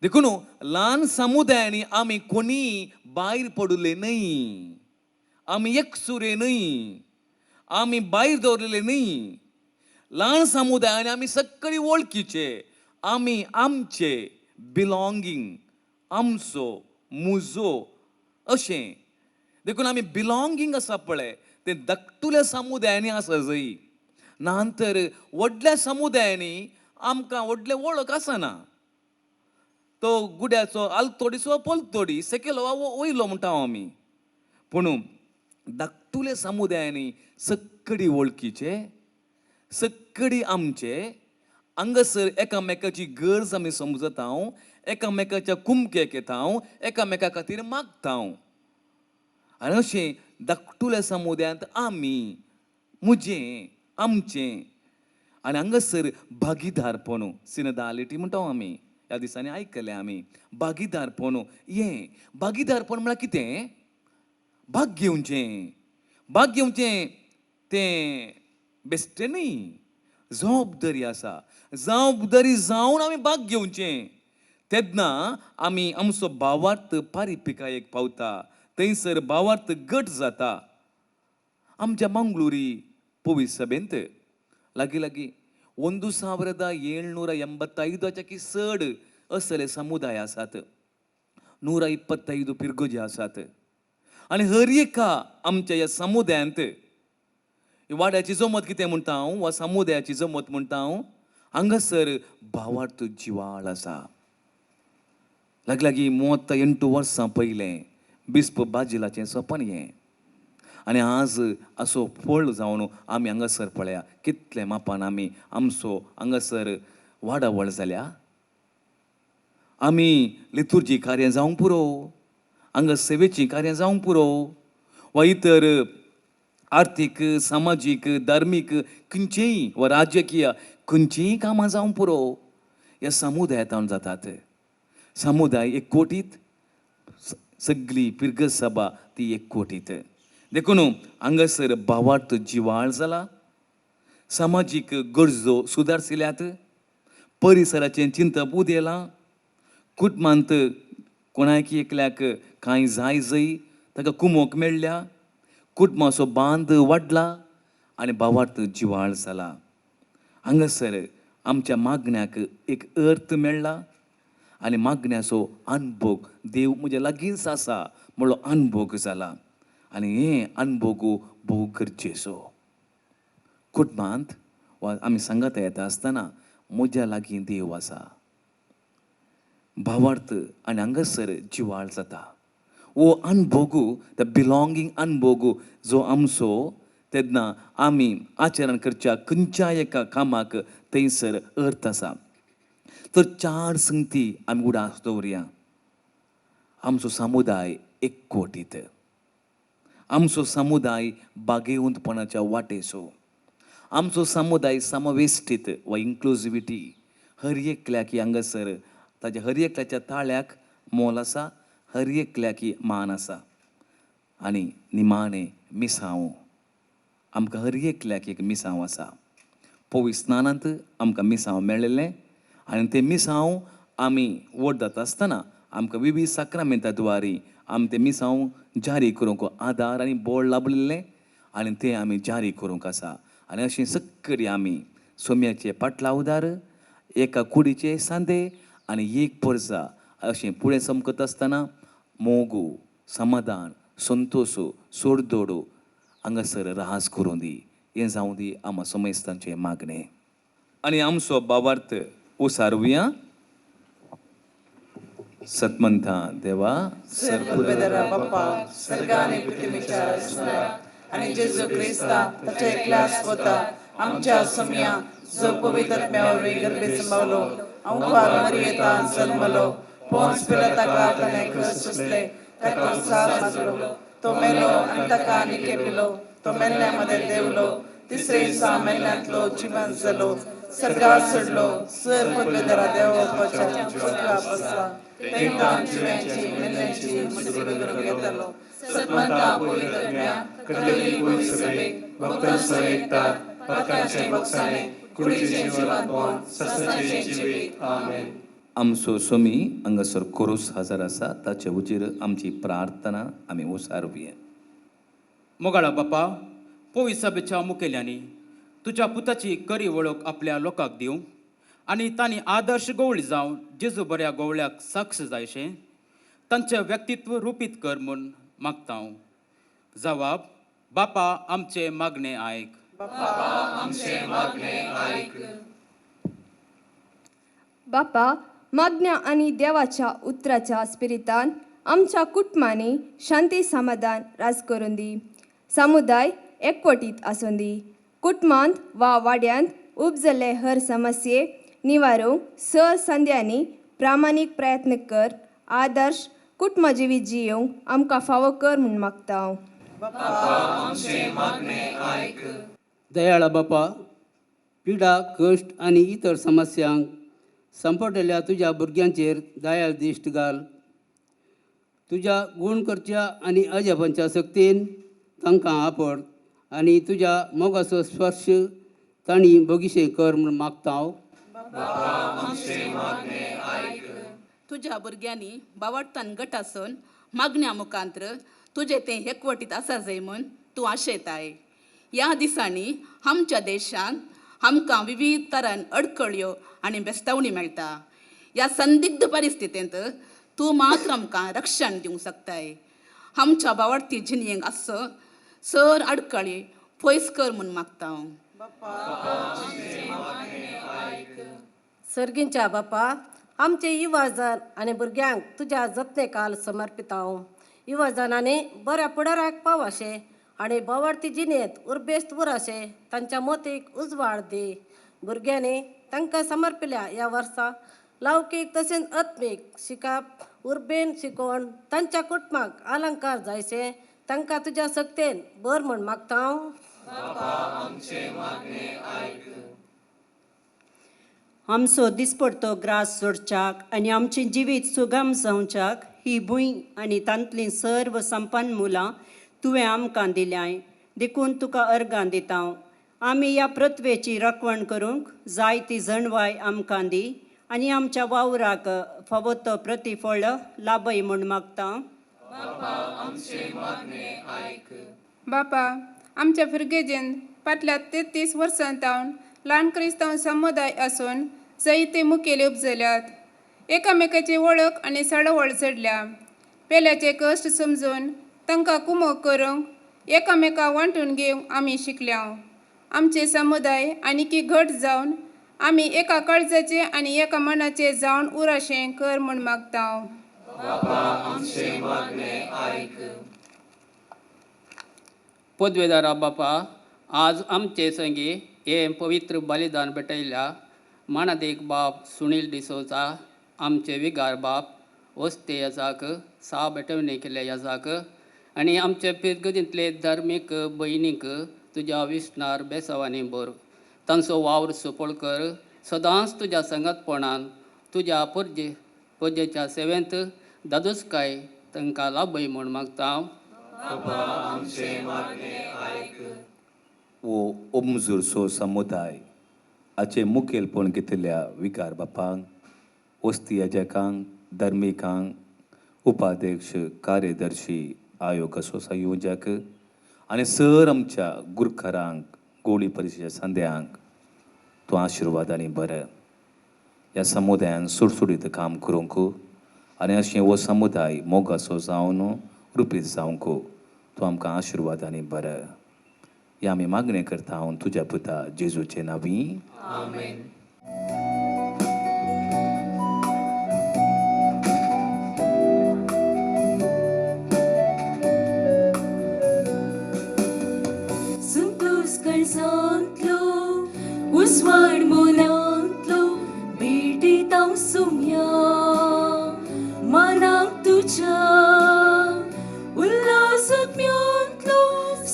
देखून ल्हान समुदायांनी आमी कोणी भायर पडले न्हय, आमी एकसुरे न्हय, आमी भायर दवरलेले न्हय. ल्हान समुदायांनी आमी सगळी वळखीचे, आमी आमचे बिलॉंगींग, आमचो मुजो अशें. देखून आमी बिलॉंगींग आसा पळय ते धाकटुल्या समुदायांनी आसा जंय. नांतर व्हडल्या समुदायांनी आमकां व्हडले वळख आसना. तो गुड्याचो आलतोडीचो पलतोडी सेकेलो वा वयलो म्हणटा हांव आमी. पूण धाकटुल्या समुदायांनी सगळी वळखीचे, सगळी आमचे, हांगासर एकामेकाची गरज आमी समजता, एकामेकाच्या कुमकेक येता, एकामेका खातीर मागता. आनी अशें धाकटुल्या समुदायांत आमी, म्हजें, आमचें. आनी हांगासर भागीदारपण, सिनदालिटी म्हणटा आमी, ह्या दिसांनी आयकलें आमी. भागीदारपण, हें भागीदारपण म्हळ्यार कितें? भाग घेवचें. भाग घेवचें तें बेश्टें न्हय, जबाबदारी आसा. जबाबदारी जावन आमी भाग घेवचें. तेन्ना आमी आमचो भावार्थ पारिपिकायेक पावता. थंयसर भावार्थ गट जाता. आमच्या मंगळुरी पवित्र सभेंत लागीं 1785 चड असले समुदाय आसात. 125 पिरगोजी आसात. आनी हर एका आमच्या ह्या समुदायांत वाड्याची जमत कितें म्हणटा हांव, वा समुदायाची जमत म्हणटा हांव, हांगासर भावार्थ जिवाळ आसा. लागीं 38 वर्सां पयलें बिस्प बाजिलाचें सपन हें. आनी आज असो फळ जावन आमी हांगासर पळया कितले मापान आमी आमचो हांगासर वाडावळ जाल्या. आमी लितुर्जी कार्यां जावंक पुरो, हांगा सेवेचीं कार्यां जावंक पुरो, वा इतर आर्थीक, सामाजीक, धार्मीक खंयचीय वा राजकीय खंयचीय कामां जावंक पुरो ह्या समुदायांत जातात. समुदाय एकवटीत, सगळी पिरगत सभा ती एकवटीत. देखून हांगासर भावार्थ जिवाळ जाला. सामाजीक गरजो सुदारसिल्यात. परिसराचें चिंतप उदेलां. कुटुंबांत कोणायक एकल्याक कांय जाय जंय ताका कुमोक मेळ्ळ्या. कुटुंबाचो बांद वाडला आनी भावार्थ जिवाळ जाला. हांगासर आमच्या मागण्याक एक अर्थ मेळ्ळा आनी मागण्याचो अनुभव देव म्हज्या लागींच आसा म्हणलो अनुभव जाला. आनी हें अनुभव भोव गरजेचो. कुटुंबांत वा आमी सांगात येता आसतना म्हज्या लागीं देव आसा. भावार्थ आनी हांगासर जिवाळ जाता. वो अनुभव, द बिलॉंगींग अनुभव जो आमचो, तेन्ना आमी आचरण करच्या खंयच्याय एका कामाक थंयसर अर्थ आसा. तर 4 संगती आमी उडास दवरया. आमचो समुदाय एकवटीत. आमचो समुदाय बागेवंतपणाच्या वाटेचो. आमचो समुदाय समवेस्टीत वा इन्क्लुजिविटी. हर एकल्याक हांगासर ताच्या हर एकल्याच्या ताळ्याक मोल आसा, हर एकल्याक मान आसा. आनी निमाणें मिसांव, आमकां हर एकल्याक एक मिसांव आसा. पवित्र स्नानांत आमकां मिसांव मेळिल्लें आनी तें मिसांव आमी व्हड जाता आसतना आमकां विविध साक्रामेंता द्वारे आमी तें मिसांव जारी करूंक आदार आनी बळ लाभलेलें आनी तें आमी जारी करूंक आसा. आनी अशें सगळीं आमी सोम्याचे पाटलावदार, एका कुडीचे सांदे आनी एक पर्जा अशें फुडें समकत आसतना मोगू, समाधान, संतोश, सोडदोडो हांगासर रास करूं दी. हें जावं दी आमा सोमेस्तांचें मागणें. आनी आमचो भावार्थ उसारुया. सतमंता देवा, सर्वोपदरा बाप्पा, सर्गाने पृथ्वीच्या रचना आणि जेजू क्रिस्ता ताच्या एकल्या स्वता आमच्या सम्या जो पवित्र आत्म्यावर गर्भे संभावलो, अंकुर मरियेता जन्मलो, पोन्स पिलाताका ताणे क्रस्ट असले, ताका सार मारलो, तो मेलो आणि ताका निकेपिलो, तो मेल्ल्यामध्ये देवलो, तिसरे दिसा मेल्ल्यांतलो जिवंत जालो, सर्गार चडलो, सर पदवेदरा देवाच्या पदव्या बसला, तेंकां जिव्यांची मेल्ल्यांची मुसळ करूंक येतालो. सतमंता पवित्र आत्म्या, कथोलिक पवित्र सभे, भक्तांचो एकता, पातकांचे बक्षाणे, कुडीचे जिवंतपण, सस्ताचे जिवीत. आमेन. आमचो सोमी हांगासर कोरूस हजर आसा ताचे उजेर आमची प्रार्थना आमी ओसारुया. मोगाळा बापा, पवित्र सभेच्या मुखेल्यांनी तुज्या पुताची खरी वळख आपल्या लोकांक दिवं आनी तांणी आदर्श गवळी जावन जेजू बऱ्या गवळ्याक साक्ष जायशें तांचें व्यक्तित्व रुपीत कर म्हूण मागता हांव. जवाब: बापा, आमचे मागणे आयक. बापा, मागण्या आणि देवाच्या उतराच्या स्पिरितान आमच्या कुटुंबांनी शांती समाधान राज करून दी. समुदाय एकवटीत आसून दी. कुटुंबांत वा वाड्यांत उपजल्ले हर समस्ये निवारूंक सर संध्यांनी प्रामाणीक प्रयत्न कर. आदर्श कुटुंबाजिवी जियोंक आमकां फावो कर म्हूण मागता हांव. दयाळा बापा, पिडा, कश्ट आनी इतर समस्यांक संपटलेल्या तुज्या भुरग्यांचेर दयाळ दिश्ट घाल. तुज्या गुण करच्या आनी अजापांच्या सक्तीन तांकां आपड आनी तुज्या मोगाचो स्पर्श तांणी बगीशे कर म्हूण मागता हांव. तुज्या भुरग्यांनी बावडतान गट आसून मागण्या मुखांत्र तुजें तें एकवटीत आसा जाय म्हूण तूं आशयताय. ह्या दिसांनी आमच्या देशांत आमकां विविध तरान अडखळ्यो आनी बेस्तावणी मेळटा. ह्या संदिग्ध परिस्थितींत तूं मात्र आमकां रक्षण दिवंक शकताय. आमच्या बावडती जिणयेक आसो सर आडखळी पयस कर म्हूण मागता हांव. सर्गींच्या बापा, आमचे युवाजन आनी भुरग्यांक तुज्या जतनेकाल समर्पित हांव. युवाजनांनी बऱ्या फुडाराक पाव अशें आनी बावडती जिणेंत उर्बेस्त उर तांच्या मोतीक उजवाड दी. भुरग्यांनी तांकां समर्पिल्ल्या ह्या वर्सा लौकीक तशेंच आत्मीक शिकप उर्बेन शिकोवन तांच्या कुटुंबाक अलंकार जायचे तांकां तुज्या सक्तेन बर म्हूण मागता हांव. आमचो दिसपडतो ग्रास सोडच्याक आनी आमचें जिवीत सुगम जावच्याक ही भूंय आनी तांतलीं सर्व संपन्न मुलां तुवें आमकां दिल्याय देखून तुका अर्गां दिता हांव. आमी ह्या पृथ्वेची राखण करूंक जाय ती जणवाय आमकां दी आनी आमच्या वावराक फावो तो प्रतिफळ लाभय म्हूण मागता. बापा, आमच्या भुरगेजेन फाटल्या 33 वर्सांतावन ल्हान क्रिस्तांव समुदाय आसून जायते मुखेल उपजल्यात. एकामेकाची वळख आनी सडवळ चडल्या. पेल्याचे कश्ट समजून तांकां कुमोग करूंक एकामेकां वांटून घेवंक आमी शिकल्या. आमचे समुदाय आनीकी घट जावन आमी एका काळजाचे आनी एका मनाचे जावन उराशें कर म्हूण मागता हांव. पदवेदारा बापा, आज आमचे संगी हे पवित्र बलिदान भेटयल्या मानादेक बाप सुनील डिसोजा, आमचे विगार बाप वस्ते याजाक, सा बेटवणे केल्या याजाक आनी आमचे पिरगदींतले धार्मीक भयणीक तुज्या विश्णार बेसावांनी भर. तांचो वावर सफळ कर. सदांच तुज्या संगतपणान तुज्या परजेच्या सेवेंत दादोसकाय तांकां लाभय म्हूण मागता हांव. वो ओमजूरसो समुदाय हाचे मुखेलपण घेतिल्ल्या विकार बापांक, वस्ती याजकांक, धर्मिकांक, उपाध्यक्ष, कार्यदर्शी, आयोग असो संयोजक आनी सर आमच्या गुरखरांक, गोळी परिशेच्या संध्यांक तूं आशिर्वादांनी बरें. ह्या समुदायान सुडसुडीत काम करूंक आनी अशें हो समुदाय मोगाचो जावन रुपीत जावंक तूं आमकां आशिर्वादांनी बरें. हे आमी मागणें करता हांव तुज्या पुता जेजूचे नांवी. आमेन. Usward monantlo भेटीतां सुम्या मनाक तुझ्या उल्हासात म्यांतलो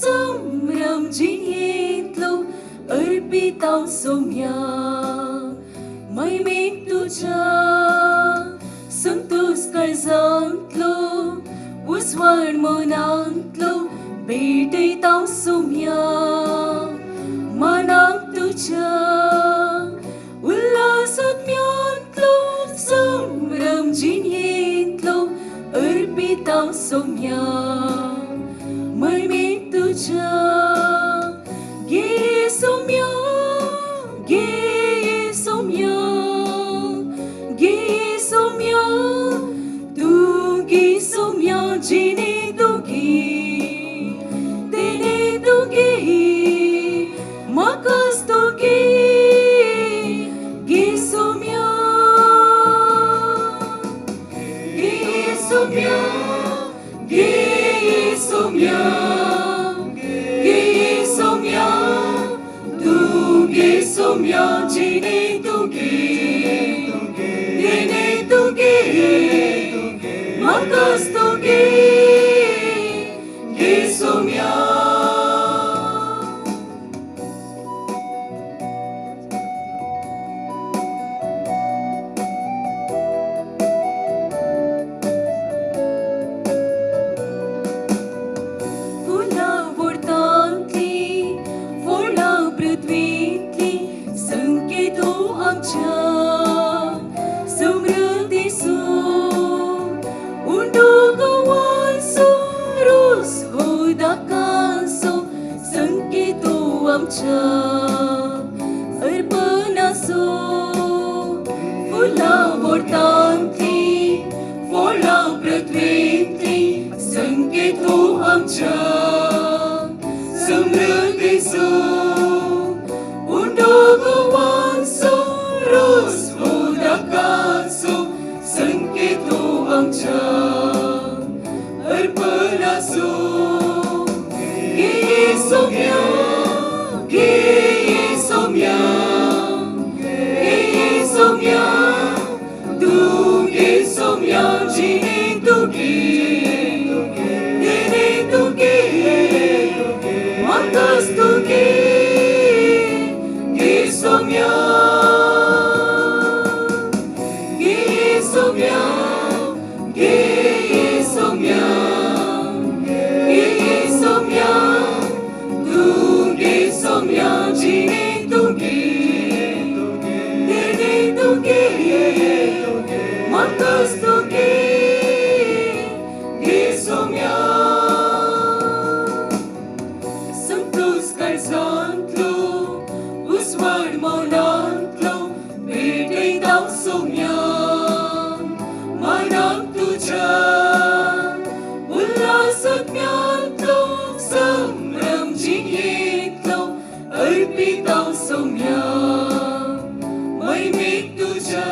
संभ्रम जिणेंतलो अर्पितां सोम्या मैमेक तुझ्या संतोष काळजांतलो उस्वाड मनांतलो भेटयतां सोम्या मनाक तुझ्या उल्हासात म्यांतलो भेटयता सोम्या मैमे तुझ्या गे सोम्या गे सोम्या गे सोम्या तू गे सोम्या जिने तुगे तेने तुगे म्हाकाच तुगे गे सोम्या गे सोम्या गे सोम्या गे सोम्या तू गे सोम्या जिने तुगे तेने तुगे म्हाकाच तुगे गे सोम्या फुला वोडतांतली फुला पृथ्वीतली संकेतो आमच्या समृद्धीसो उंडो गोवांसो रोस होदाकांसो संकेतो आमच्या अर्पणासो फुला वोडतांतली फुला पृथ्वीतली संकेतो आमच्या समृद्धीसो उंडो गोवांसो रोस होदाकांसो संकेतो आमच्या अर्पणासो गे सोम्या गे सोम्या गे सोम्या तू गे सोम्या जिने तुगे तेने तुगे म्हाकाच तुगे गे सोम्या गे सोम्या गे सोम्या गे सोम्या तू गे सोम्या जिने तुगे तेने तुगे म्हाकाच तुगे गे सोम्या संतोष काळजांतलो उसवाड मौनांतलो भेटयता सोम्या मनाक तुझ्या उल्हासांतलो संभ्रम जिणेंतलो अर्पिता सोम्या मैमेक तुझ्या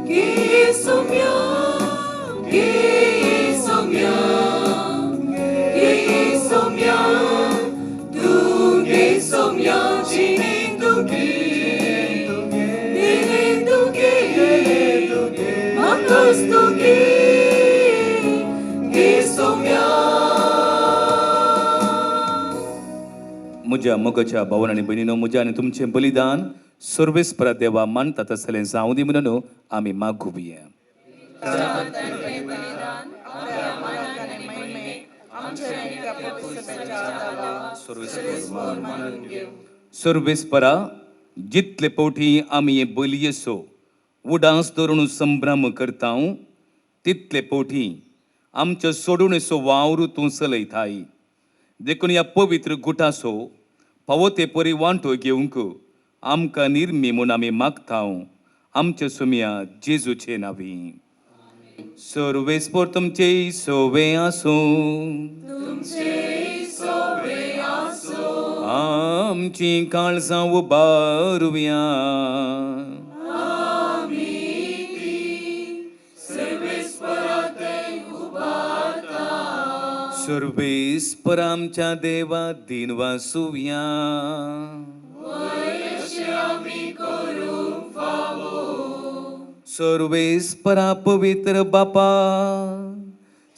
गे सोम्या गे सोम्या गे सोम्या तू गे सोम्या जिने तुगे तेने तुगे म्हाकाच तुगे गे सोम्या म्हज्या मोगाच्या भावांनी आनी भयणीनो म्हज्या आनी तुमचें बलिदान सर्वेस्परा देवा मानता तसलें जावं दी म्हणून आमी मागुया सर्वेस्परा जितले पोटी आमी हे बलयेचो उडास धरून संभ्रम करता तितले पोटी आमच्या सोडूनचो वावर तूं चलयताय देखून ह्या पवित्र गुटाचो फावो ते परी वांटो घेवंक आमकां निर्मी म्हूण आमी मागता आमच्या सुम्या जेजूचे नांवी सर्वेस्पर तुमचे सोवे आसूं आमची काळजां उबारुया सर्वेस्पर आमच्या देवा दिन वासुया सर्वेस्परा पवित्र बापा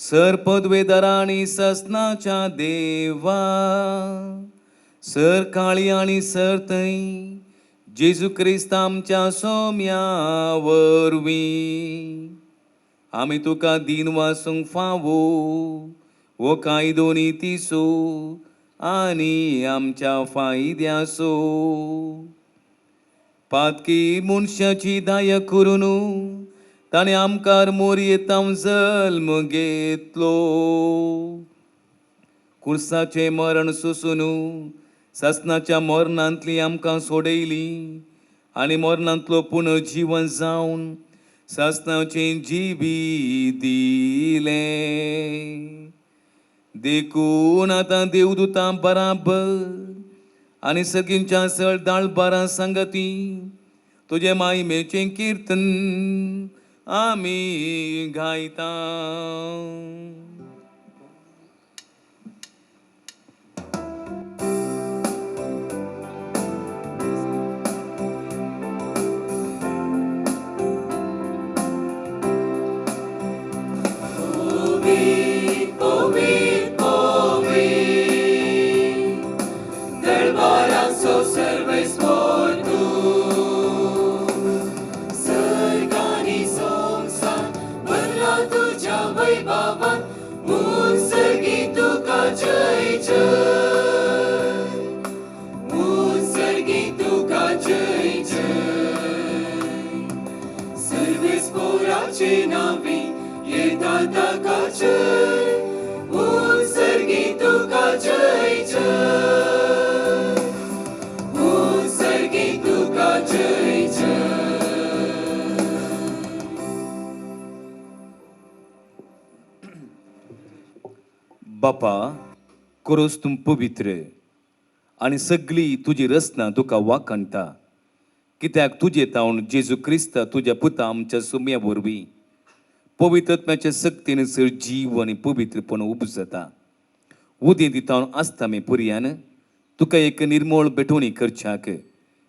सर पदवेदारा आणि ससनाच्या देवा सर काळी आणि सर थंय जेजू क्रिस्त आमच्या सोम्या वरवीं आमी तुका दिन वासूंक फावो वो कायदो नितीसो आनी आमच्या फायद्यासो पातकी मनशाची दाय करून ताणें आमकां मोरयेतां जल्म घेतलो. कुर्साचें मरण सोसून सासणाच्या मरणांतली आमकां सोडयली आनी मरणांतलो पुनर्जीवन जावन सासणाचें जिवीत दिलें. देखून आतां देवदूतां बराबर आनी सगळींच्या सरदारबारां सांगती तुजे मायमेचें किर्तन आमी गायता. बापा, करोस तूं पवित्र आनी सगळी तुजी रचना तुका वाखणटा, कित्याक तुजे तावन जेजू क्रिस्त तुज्या पुता आमच्या सुम्या वरवीं पवित्रत्म्याच्या सक्तीन सर जीव आनी पवित्रपण उपजता. उदें दितावन आसता पुरयान तुका एक निर्मळ बेठवणी करच्याक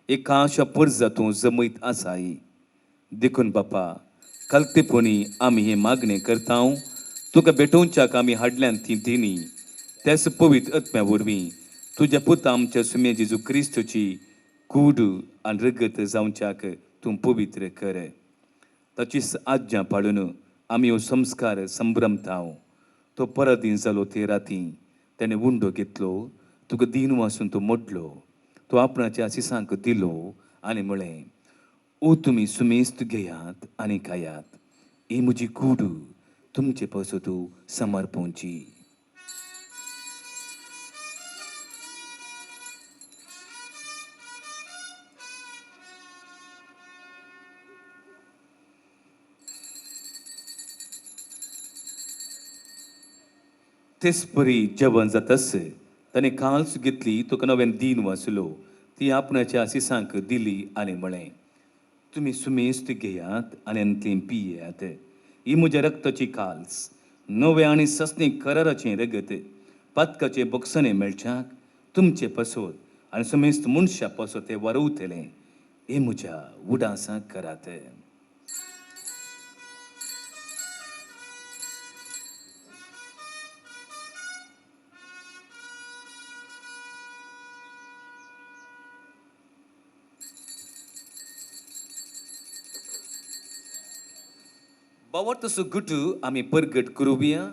एक आशा पर्जा तूं जमयत आसाय. देखून बापा, कलतेपणी आमी हे मागणें करता. तुका भेटोवच्याक आमी हाडल्यान ती दिनी त्याच पवित्र आत्म्या वरवीं तुज्या पुता आमच्या सुम्या जेजू क्रिस्तची कूड आनी रगत जावच्याक तूं पवित्र कर. ताचीच आज्ञा पाळून आमी हो संस्कार संभ्रमता. तो परदीन जालो ते राती ताणें उंडो घेतलो, तुका दिन वासून तो मोडलो, तो आपणाच्या आशिसांक दिलो आनी म्हळें, ओ तुमी सुमेस्त घेयात आनी खायात, ही म्हजी कूड तुमचे पासत समर्पणची. तेच परी जेवण जातास ताणें काल्स घेतली, तुका नव्यान दिन वाचलो, ती आपणाच्या आशिसांक दिली आनी म्हळें, तुमी सुमेस्त घेयात आनी अंतलें पियेयात, ही म्हज्या रक्ताची काल्स, नवे आनी सस्नीक कराराचें रगत, पातकाचे बोगसणे मेळच्याक तुमचे पासत आनी समेस्त मनशा पासत ते वारवतलें, हे म्हज्या उडासाक करात. बावटसो गुटू आमी परगट करुया.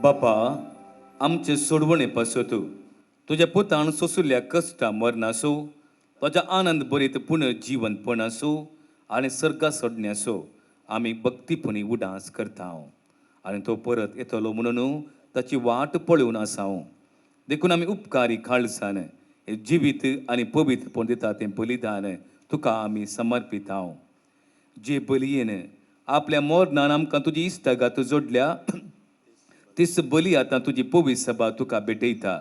बापा, आमचे सोडवणे पासत तुज्या पुतान सोसुल्ल्या कश्टा मरणासो, ताच्या आनंद बरीत पुनर्जीवनपणासो आनी सर्गा सोडण्यासो आमी भक्तीपणी उडास करता आनी तो परत येतलो म्हणून ताची वाट पळोवन आसा. देखून आमी उपकारी खाळसान हे जिवीत आनी पवित्रपण दिता तें बलिदान तुका आमी समर्पिता. जे बलयेन आपल्या मरणान आमकां तुजी इश्टागात जोडल्या, तीच बली आतां तुजी पवित्र सभा तुका भेटयता.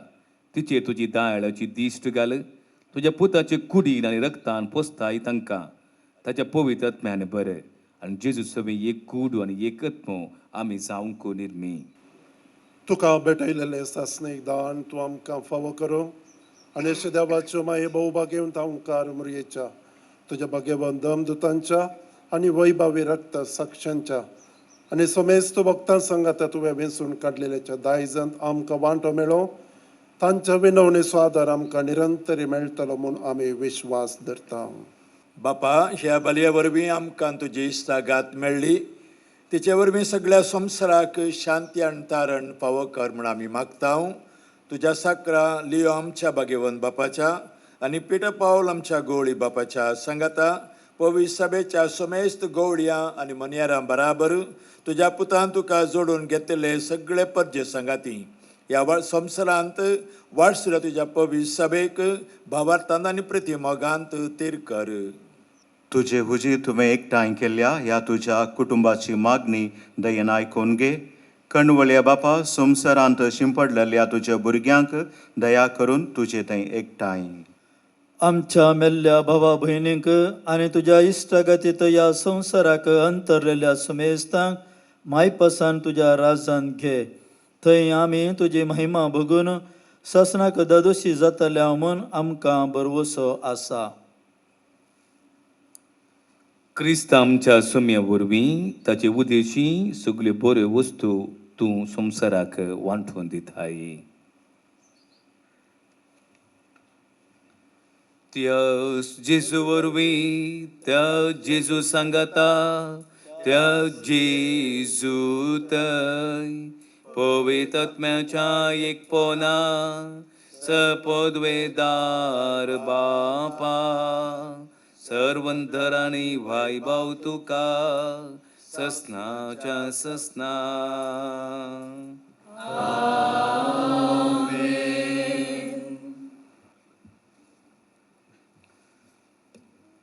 तिचेर तुजी दयाळाची दिश्ट घाल. तुझ्या पुताचे कुडीन आनी रक्तान पोसताय तांकां ताच्या पवित्र आत्म्यान बरें आनी जेजू सगळी एक कूड आनी एक आत्मो आमी जावंक निर्मी. तुका भेटयलेले सासणीक दान तूं आमकां फावो करूं आनी अशे देवाच्यो माये भोवभागेवन तांकार मरयेच्या तुज्या भाग्यवान दमदुतांच्या आनी वैभवी रक्त साक्षांच्या आनी सोमेस्त भक्तां सांगात तुवें वेंचून काडलेल्याच्या दायजांत आमकां वांटो मेळो तांच्या विनवणेचो आदार आमकां निरंतरी मेळटलो म्हूण आमी विश्वास धरता. बापा, ह्या बलये वरवीं आमकां तुजी इश्टागात मेळ्ळी, तिचे वरवीं सगळ्या संवसाराक शांती आनी तारण फावो कर म्हूण आमी मागता. तुज्या साकरा लियो आमच्या भाग्यवान बापाच्या आनी पिटर पावल आमच्या गवळी बापाच्या सांगाता पवित्र सभेच्या सोमेस्त गवळ्यां आनी मनियारां बराबर तुज्या पुतान तुका जोडून घेतले सगळे परजे सांगाती ह्या संवसारांत वाडसुऱ्या तुज्या पवित्र सभेक भावार्थांत आनी प्रतिमोगांत तीर कर. तुझे हुजी तुवें एकठांय केल्ल्या ह्या तुज्या कुटुंबाची मागणी दयेन आयकून घे. कणवळ्या बापा, संवसारांत शिंपडलेल्या तुज्या भुरग्यांक दया करून तुजे थंय एकठांय. आमच्या मेल्ल्या भावा भयणींक आनी तुज्या इश्टागतीत ह्या संवसाराक अंतरलेल्या सुमेस्तांक मायपसान तुज्या राजांत घे. थंय आमी तुजी महिमा भोगून ससनाक ददोशी जातल्या म्हूण आमकां बरवसो आसा. क्रिस्त आमच्या सोम्या वरवीं ताचे उदेशी सगल्यो बऱ्यो वस्तू तूं संवसाराक वांटून दिताय. त्या जेजू वरवीं त्या जेजू सांगाता त्या जेजू थंय पवित्र आत्म्याच्या एकपणा सपदवेदार बापा सर्वंतर आनी भाईभाव तुका ससनाच्या ससना.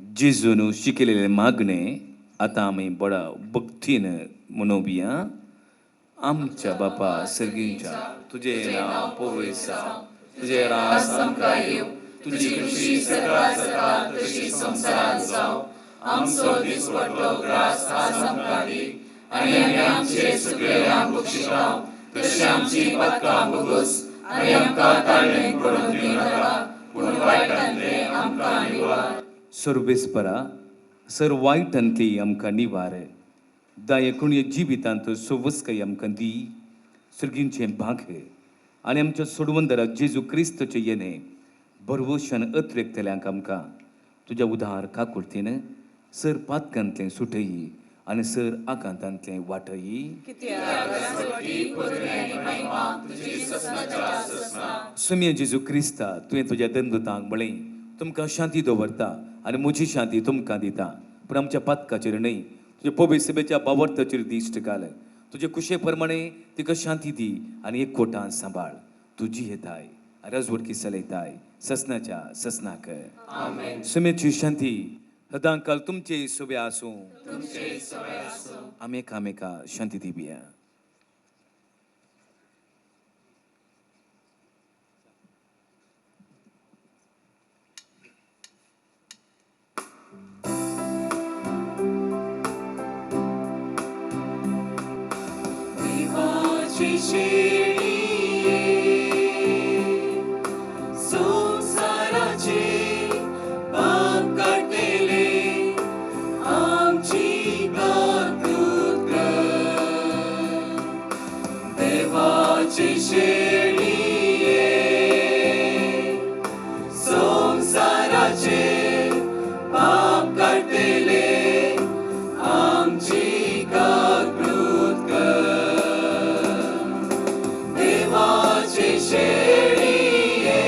जेजून शिकलेले मागणे आतां आमी बडा भक्तीन मनोवया. आमच्या बापा सर्गींच्या तुझे नाव पवित्र जावं, तुझे राज आमकां येवं, तुजी खुशी सकाळ सकाळ तशी संवसारांत जावं. आमचो दिसपट्टो ग्रास आज आमकां दी आनी आमी आमचे सगळे राग बक्षिसांव तशी आमची पातकां भोगोस आनी आमकां ताळमेन पडूंक दिनाका पूण वायटांतले आमकां निवार. सर्वेस्परा सर वायटांतली आमकां निवार. दायकुण्य जिवितांत सोवस्कय आमकां दी. सर्गींचे भाग आनी आमच्या सोडवंदराक जेजू क्रिस्तचे येणे बरवशान अत्रेकतल्यांक आमकां तुज्या उदार काकुर्तीन सर पातकांतलें सुटयी आनी सर आकांतांतलें वाटयी. सोम्या जेजू क्रिस्ता तुवें तुज्या दंदुतांक म्हळें तुमकां शांती दवरता आनी म्हजी शांती तुमकां दिता. पूण आमच्या पातकाचेर न्हय तुज्या पवित्र सभेच्या बावर्ताचेर दिश्ट घाल. तुजे कुशे प्रमाणे तिका शांती दी आनी एक कोटान सांबाळ. तुजी येताय राजवडकी चलयताय ससनाच्या ससनाक. सोम्याची शांती सदांकाल तुमचे सोबे आसूं. आमी एकामेका शांती दिवया. संसाराचे पाप काडलेले आमची काकूत कर. देवाची शेळिये संसाराचे पाप काडलेले आमची काकूत कर. देवाची शेळिये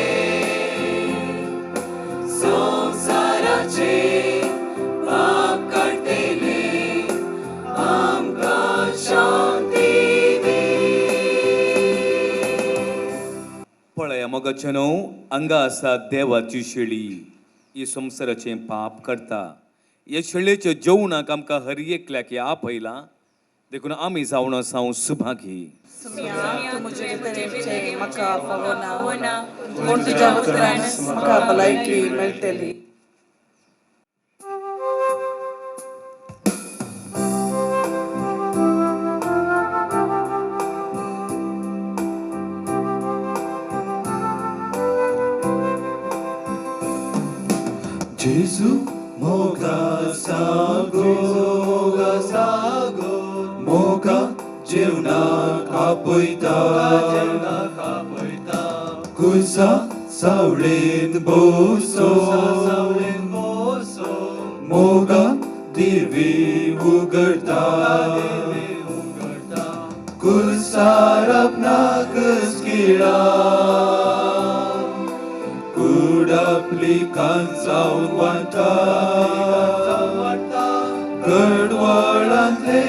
संसाराचे पाप काडलेले आमकां शांती दी. पळय मोगाचे न्हू हांगा आसा देवाची शेळी. ही संवसाराचें पाप करता. हे शेळयेच्या जेवणाक आमकां हर एकल्याक आपयलां. देखून आमी जावन आसां सुभागी तूं म्हजे तरेचे म्हाका फावना म्हूण तुज्या उतरान म्हाका भलायकी मेळटली. Jesu moga sago moga जेवणाक आपयता कुसा सावळेंत बोसो मोगा दिर्वी उगडता कुसार आपणाक स्किळा कूड आपली कांचावन वाटा कडवळांतले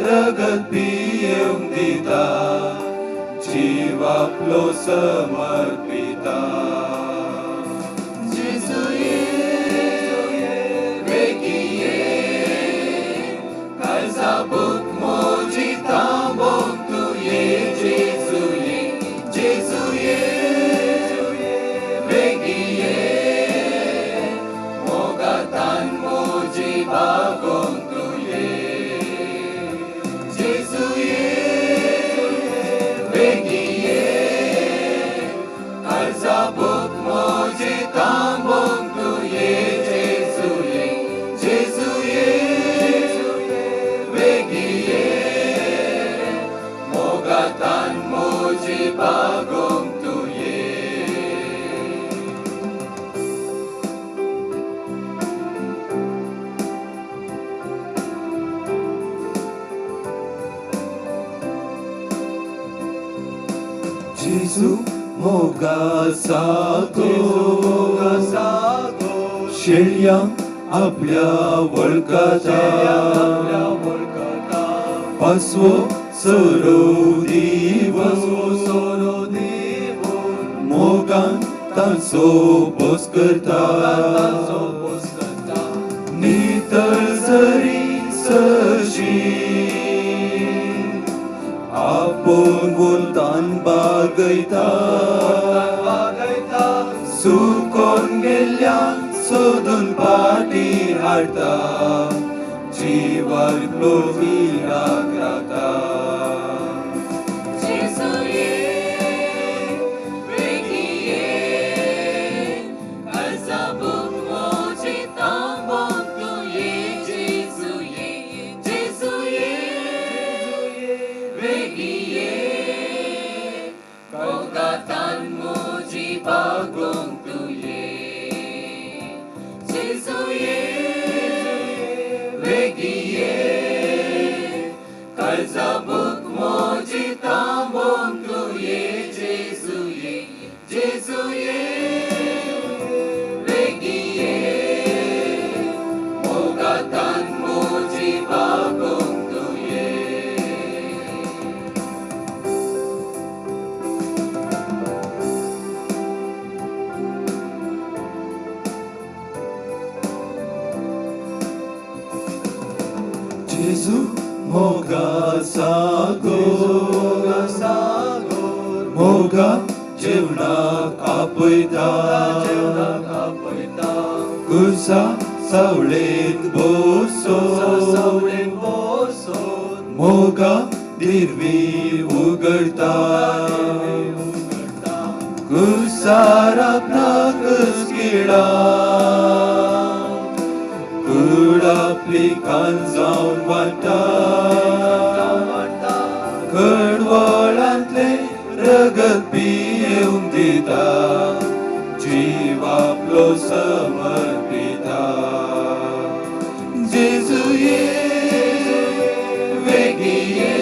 रगत पियेवंक दिता जीव आपलो समर्पिता जेजुये बेगी ये काळजा बूक मोजी तांबोंक तूं ये जेजुये जेजुये बेगी ये मोगातान मोजी बागोंक तूं ये Zabuk moji tambong tuye Jesuye Jesuye Vegiye Mogatan moji bagong tuye Jesu Moga sago शेळ्या आपल्या वळखाता पासवो सोरो दिवो मोगान तांचो बोस करता नितळ जरी सशी आपूण बोलतान बागयता सुकोन गेल्ल्या सोदून पाटी हाडटा जीवार लोहिराक राता bagong tuye Jesuye Vegiye Kalzabuk moji tambong tuye Jesuye Jesuye Vegiye Mogatan moji bagong tuye Jesu moga sago moga जेवणाक आपयता कुसा सावळेंत बोसो मोगा दिर्वी उगडता कुसार आपणाक स्किळा कूड आपली कांचावन वाटा कडवळांतले रगत पियेवंक दिता जीव आपलो समर्पिता जेजुये वेगिये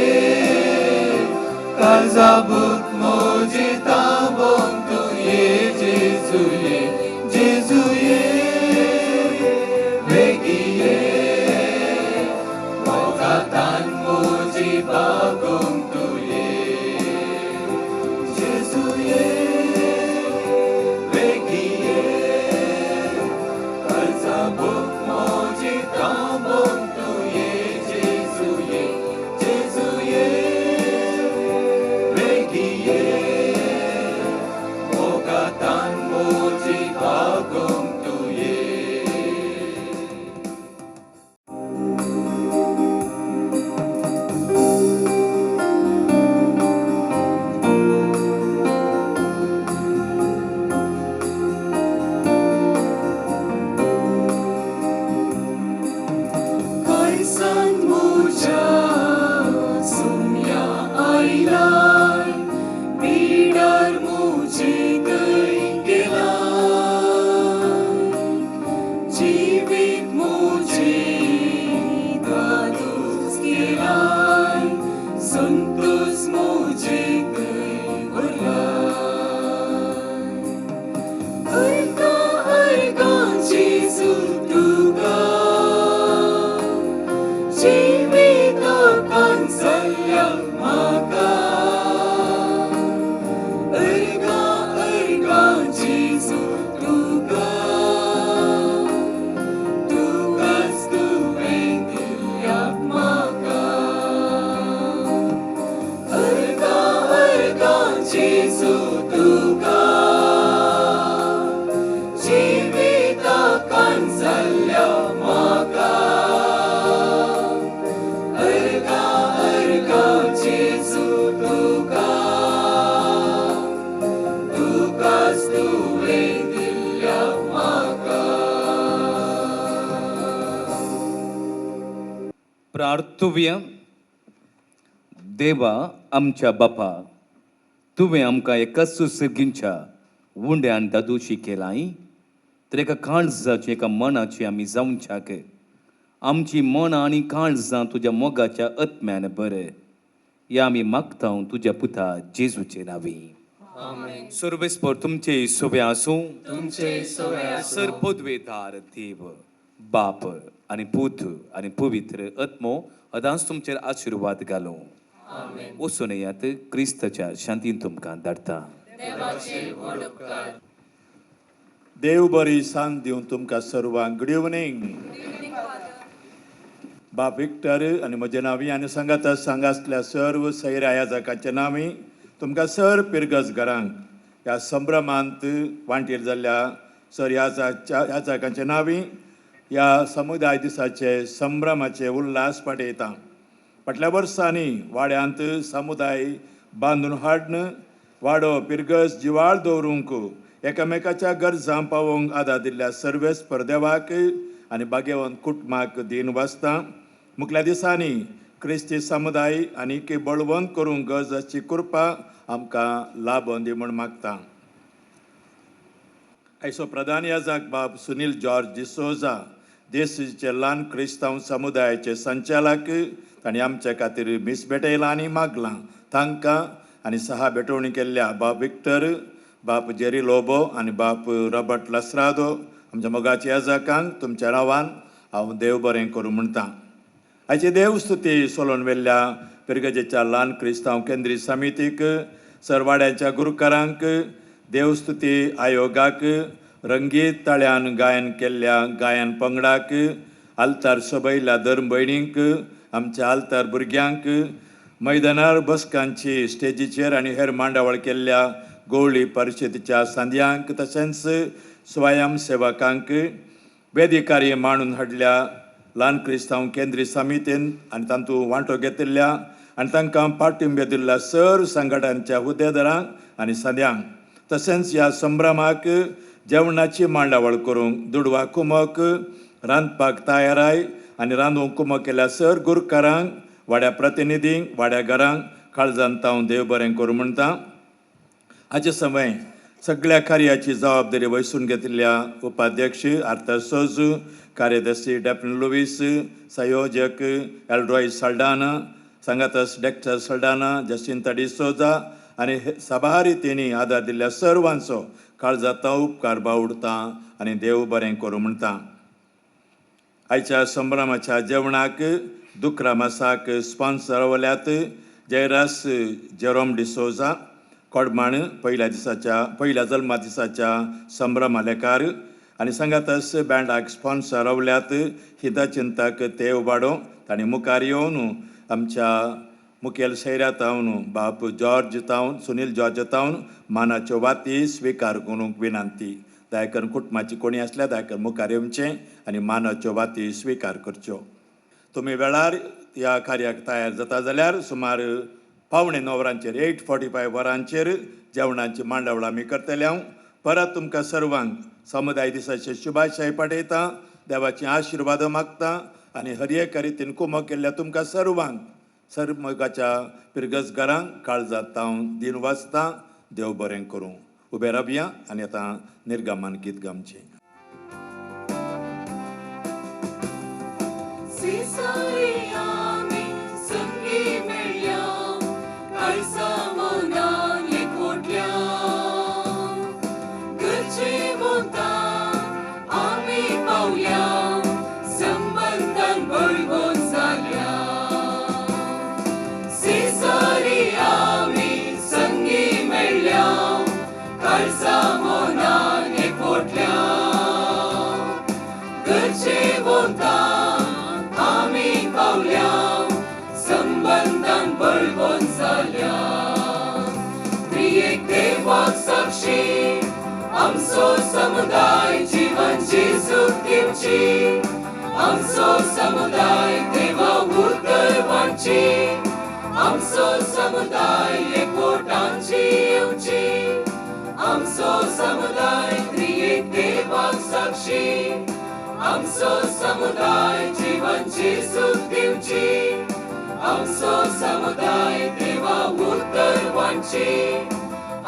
काळजाबूक मोजी तांबोंक तुये जेजुये जेजुये वेगिये मोगातान मोजी बागोंक तुये जेजुये वेगिये काळजाबूक मोजी तांबोंक तुये जेजुये जेजुये जाल्ल्या म्हाका जेजू तुका तुकाच तुवें दिल्ल्या म्हाका. प्रार्थुव्य. देवा आमच्या बापा, तुवें आमकां एका सुसर्गींच्या उंड्यान दादोशी केलाय, तर एका काळजाची एका मनाची आमी जावंच्याक आमची मनां आनी काळजां तुज्या मोगाच्या आत्म्यान बरें. या आमी मागता तुज्या पुता जेजूचे नांवी. सर्वेस्पर तुमचे सोबे आसूं. तुमचे सोबे आसूं. सर पदवेदार देव बाप आनी पूत आनी पवित्र आत्मो अदांच तुमचेर आशिर्वाद घालो. वचून येयात. क्रिस्ताच्या शांतीन तुमकां धाडटा. देव बरी सांत दिवन तुमकां सर्वांक गुड इवनिंग. बाप विक्टर आनी म्हजें नांवी आनी सांगातल्या सर्व सैर आयाजकांचे नांवी तुमकां सर पिरगस घरांक ह्या संभ्रमांत वांटेर जाल्ल्या सर याजकांचे नांवी ह्या समुदाय दिसाचे संभ्रमाचे उल्हास पाटयता. फाटल्या वर्सांनी वाड्यांत समुदाय बांदून हाडन वाडो पिरगस जिवाळ दवरूंक एकामेकाच्या गरजां पावोवंक आदार दिल्ल्या सर्वेस्पर देवाक आनी भाग्यवंत कुटुंबाक दिन वाचता. मुखल्या दिसांनी क्रिस्ती समुदाय आनीक बळवंत करूंक गरजेची कृपा आमकां लाबोवन दी म्हूण मागता. आयचो प्रधान याजक बाब सुनील जॉर्ज डिसोजा देशीचे ल्हान क्रिस्तांव समुदायाचे संचालक. तांणी आमचे खातीर मीस भेटयलां आनी मागलां. तांकां आनी सहा भेटवणी केल्ल्या बाब विक्टर, बाप जेरी लोबो आनी बाप रॉबर्ट लस्रादो आमच्या मोगाच्या याजकांक तुमच्या नांवान हांव देव बरें करूं म्हणटा. आयची देवस्तुती सोलोवन वेल्ल्या पिरगजेच्या ल्हान क्रिस्तांव केंद्रीय समितीक, सरवाड्याच्या गुरुकारांक, देवस्तुती आयोगाक, रंगीत ताळ्यान गायन केल्ल्या गायन पंगडाक, आल्तार सोबयल्ल्या धर्म भयणींक, आमच्या आल्तार भुरग्यांक, मैदानार बसकांची स्टेजीचेर आनी हेर मांडावळ केल्ल्या गवळी परिशदेच्या सांद्यांक, तशेंच स्वयं सेवकांक, वेदिकार्य मांडून हाडल्या ल्हान क्रिस्तांव केंद्रीय समितीन आनी तातूंत वांटो घेतिल्ल्या आनी तांकां पाठिंबो दिल्ल्या सर संघटनांच्या हुद्देदारांक आनी सद्यांक, तशेंच ह्या संभ्रमाक जेवणाची मांडावळ करूंक दुडवा कुमक, रांदपाक तयाराय आनी रांदूंक कुमक केल्या सर गुरकारांक, वाड्या प्रतिनिधींक, वाड्या घरांक काळजांत हांव देव बरें करूं म्हणटा. हाचे समय सगळ्या कार्याची जबाबदारी वैसून घेतिल्ल्या उपाध्यक्ष आर्थर सोजू, कार्यदर्शी डॅप्टन लुईस, संयोजक एल्ड्रॉय सल्डाना, संगातस डॅक्टर सल्डाना, जसिंता डिसोजा आनी सभारितींनी आदार दिल्ल्या सर्वांचो काळजांत उपकार बावडटा आनी देव बरें करूं म्हणटा. आयच्या संभ्रमाच्या जेवणाक दुक्रामासाक स्पॉन्सर रावल्यात जयरास जेरोम डिसोजा, कोडमाण पहिल्या जल्मा दिसाच्या संभ्रमा लेखार आनी सांगातस बँडाक स्पॉन्सर रावल्यात हिता चिंतक ते उबाडो. तांणी मुखार येवन आमच्या मुखेल सैऱ्यात हांवन बाप जॉर्ज तावन सुनील जॉर्ज तावन मानाच्यो वाती स्विकार करूंक विनंती. दयाकरून कुटुंबाची कोणी आसल्यार दयाकरून मुखार येवचें आनी मानाच्यो वाती स्विकार करच्यो. तुमी वेळार ह्या कार्याक तयार जाता जाल्यार सुमार 8:45 8:45 वरांचेर जेवणाची मांडावळ आमी करतले. हांव परत तुमकां सर्वांक समुदाय दिसाचे शुभाशय पाठयता, देवाची आशिर्वाद मागता आनी हर एका रितीन कुमक केल्ल्या तुमकां सर्वांक सरमगाच्या पिरगस घरांक काळजांत हांव दिन वाचता. देव बरें करूं. उबे रावया आनी आतां निर्गमान गीत गावचें. साक्षी आमचो समुदाय जीवन जेजूक दिवची. आमचो समुदाय एकवटांची येवची आमचो समुदाय त्रिएक देवाक साक्षी आमचो समुदाय जीवनची सुख दिवची आमचो समुदाय देवा उत्तर वांची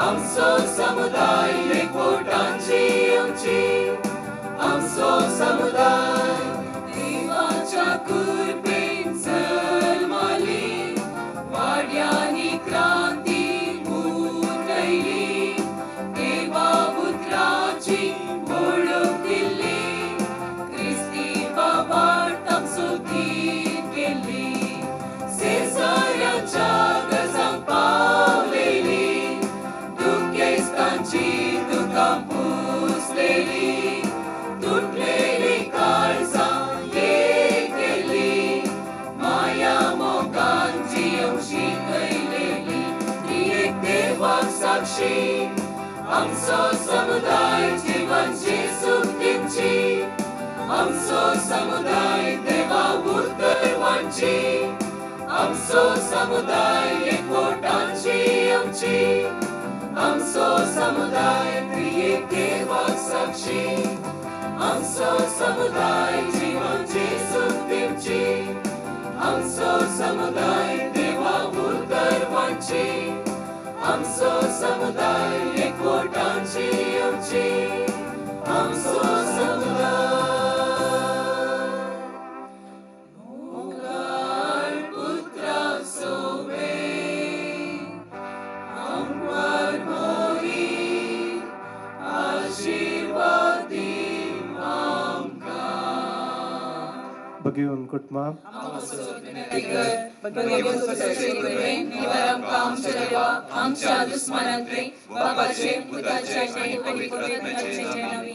आमचो समुदाय एकवटांची येवची आमचो समुदाय देवाच्या कृपेन जल्माली वाड्यांनी क्रांती उठयली देवा पुत्राची वळख दिली क्रिस्ती बाबार तामचो गीत केली सेसाऱ्याच्या गजांक पावलेली दुखेस्तांची दुखां पुसलेली तुटलेली काळजां एक केली माया मोगान जियोंक शिकयलेली त्रिएक देवाक साक्षी आमचो समुदाय जिवनची सुख दिवची आमचो समुदाय देवा उत्तर वांची आमचो समुदाय एकवटांची येवची आमचो समुदाय त्रिएक देवाक साक्षी आमचो समुदाय जीवनची सुख दिवची आमचो समुदाय देवा उत्तर वांची आमचो समुदाय एकवटांची येवची आमचो समुदाय मुखार पुत्राचो आमकां मोरी आशीर्वाद दी आमकां बघेवन कुटुंबा आमच्या दुस्मानांतले बापाचे पुताचे आणि पवित्र आत्म्याचे जय नवी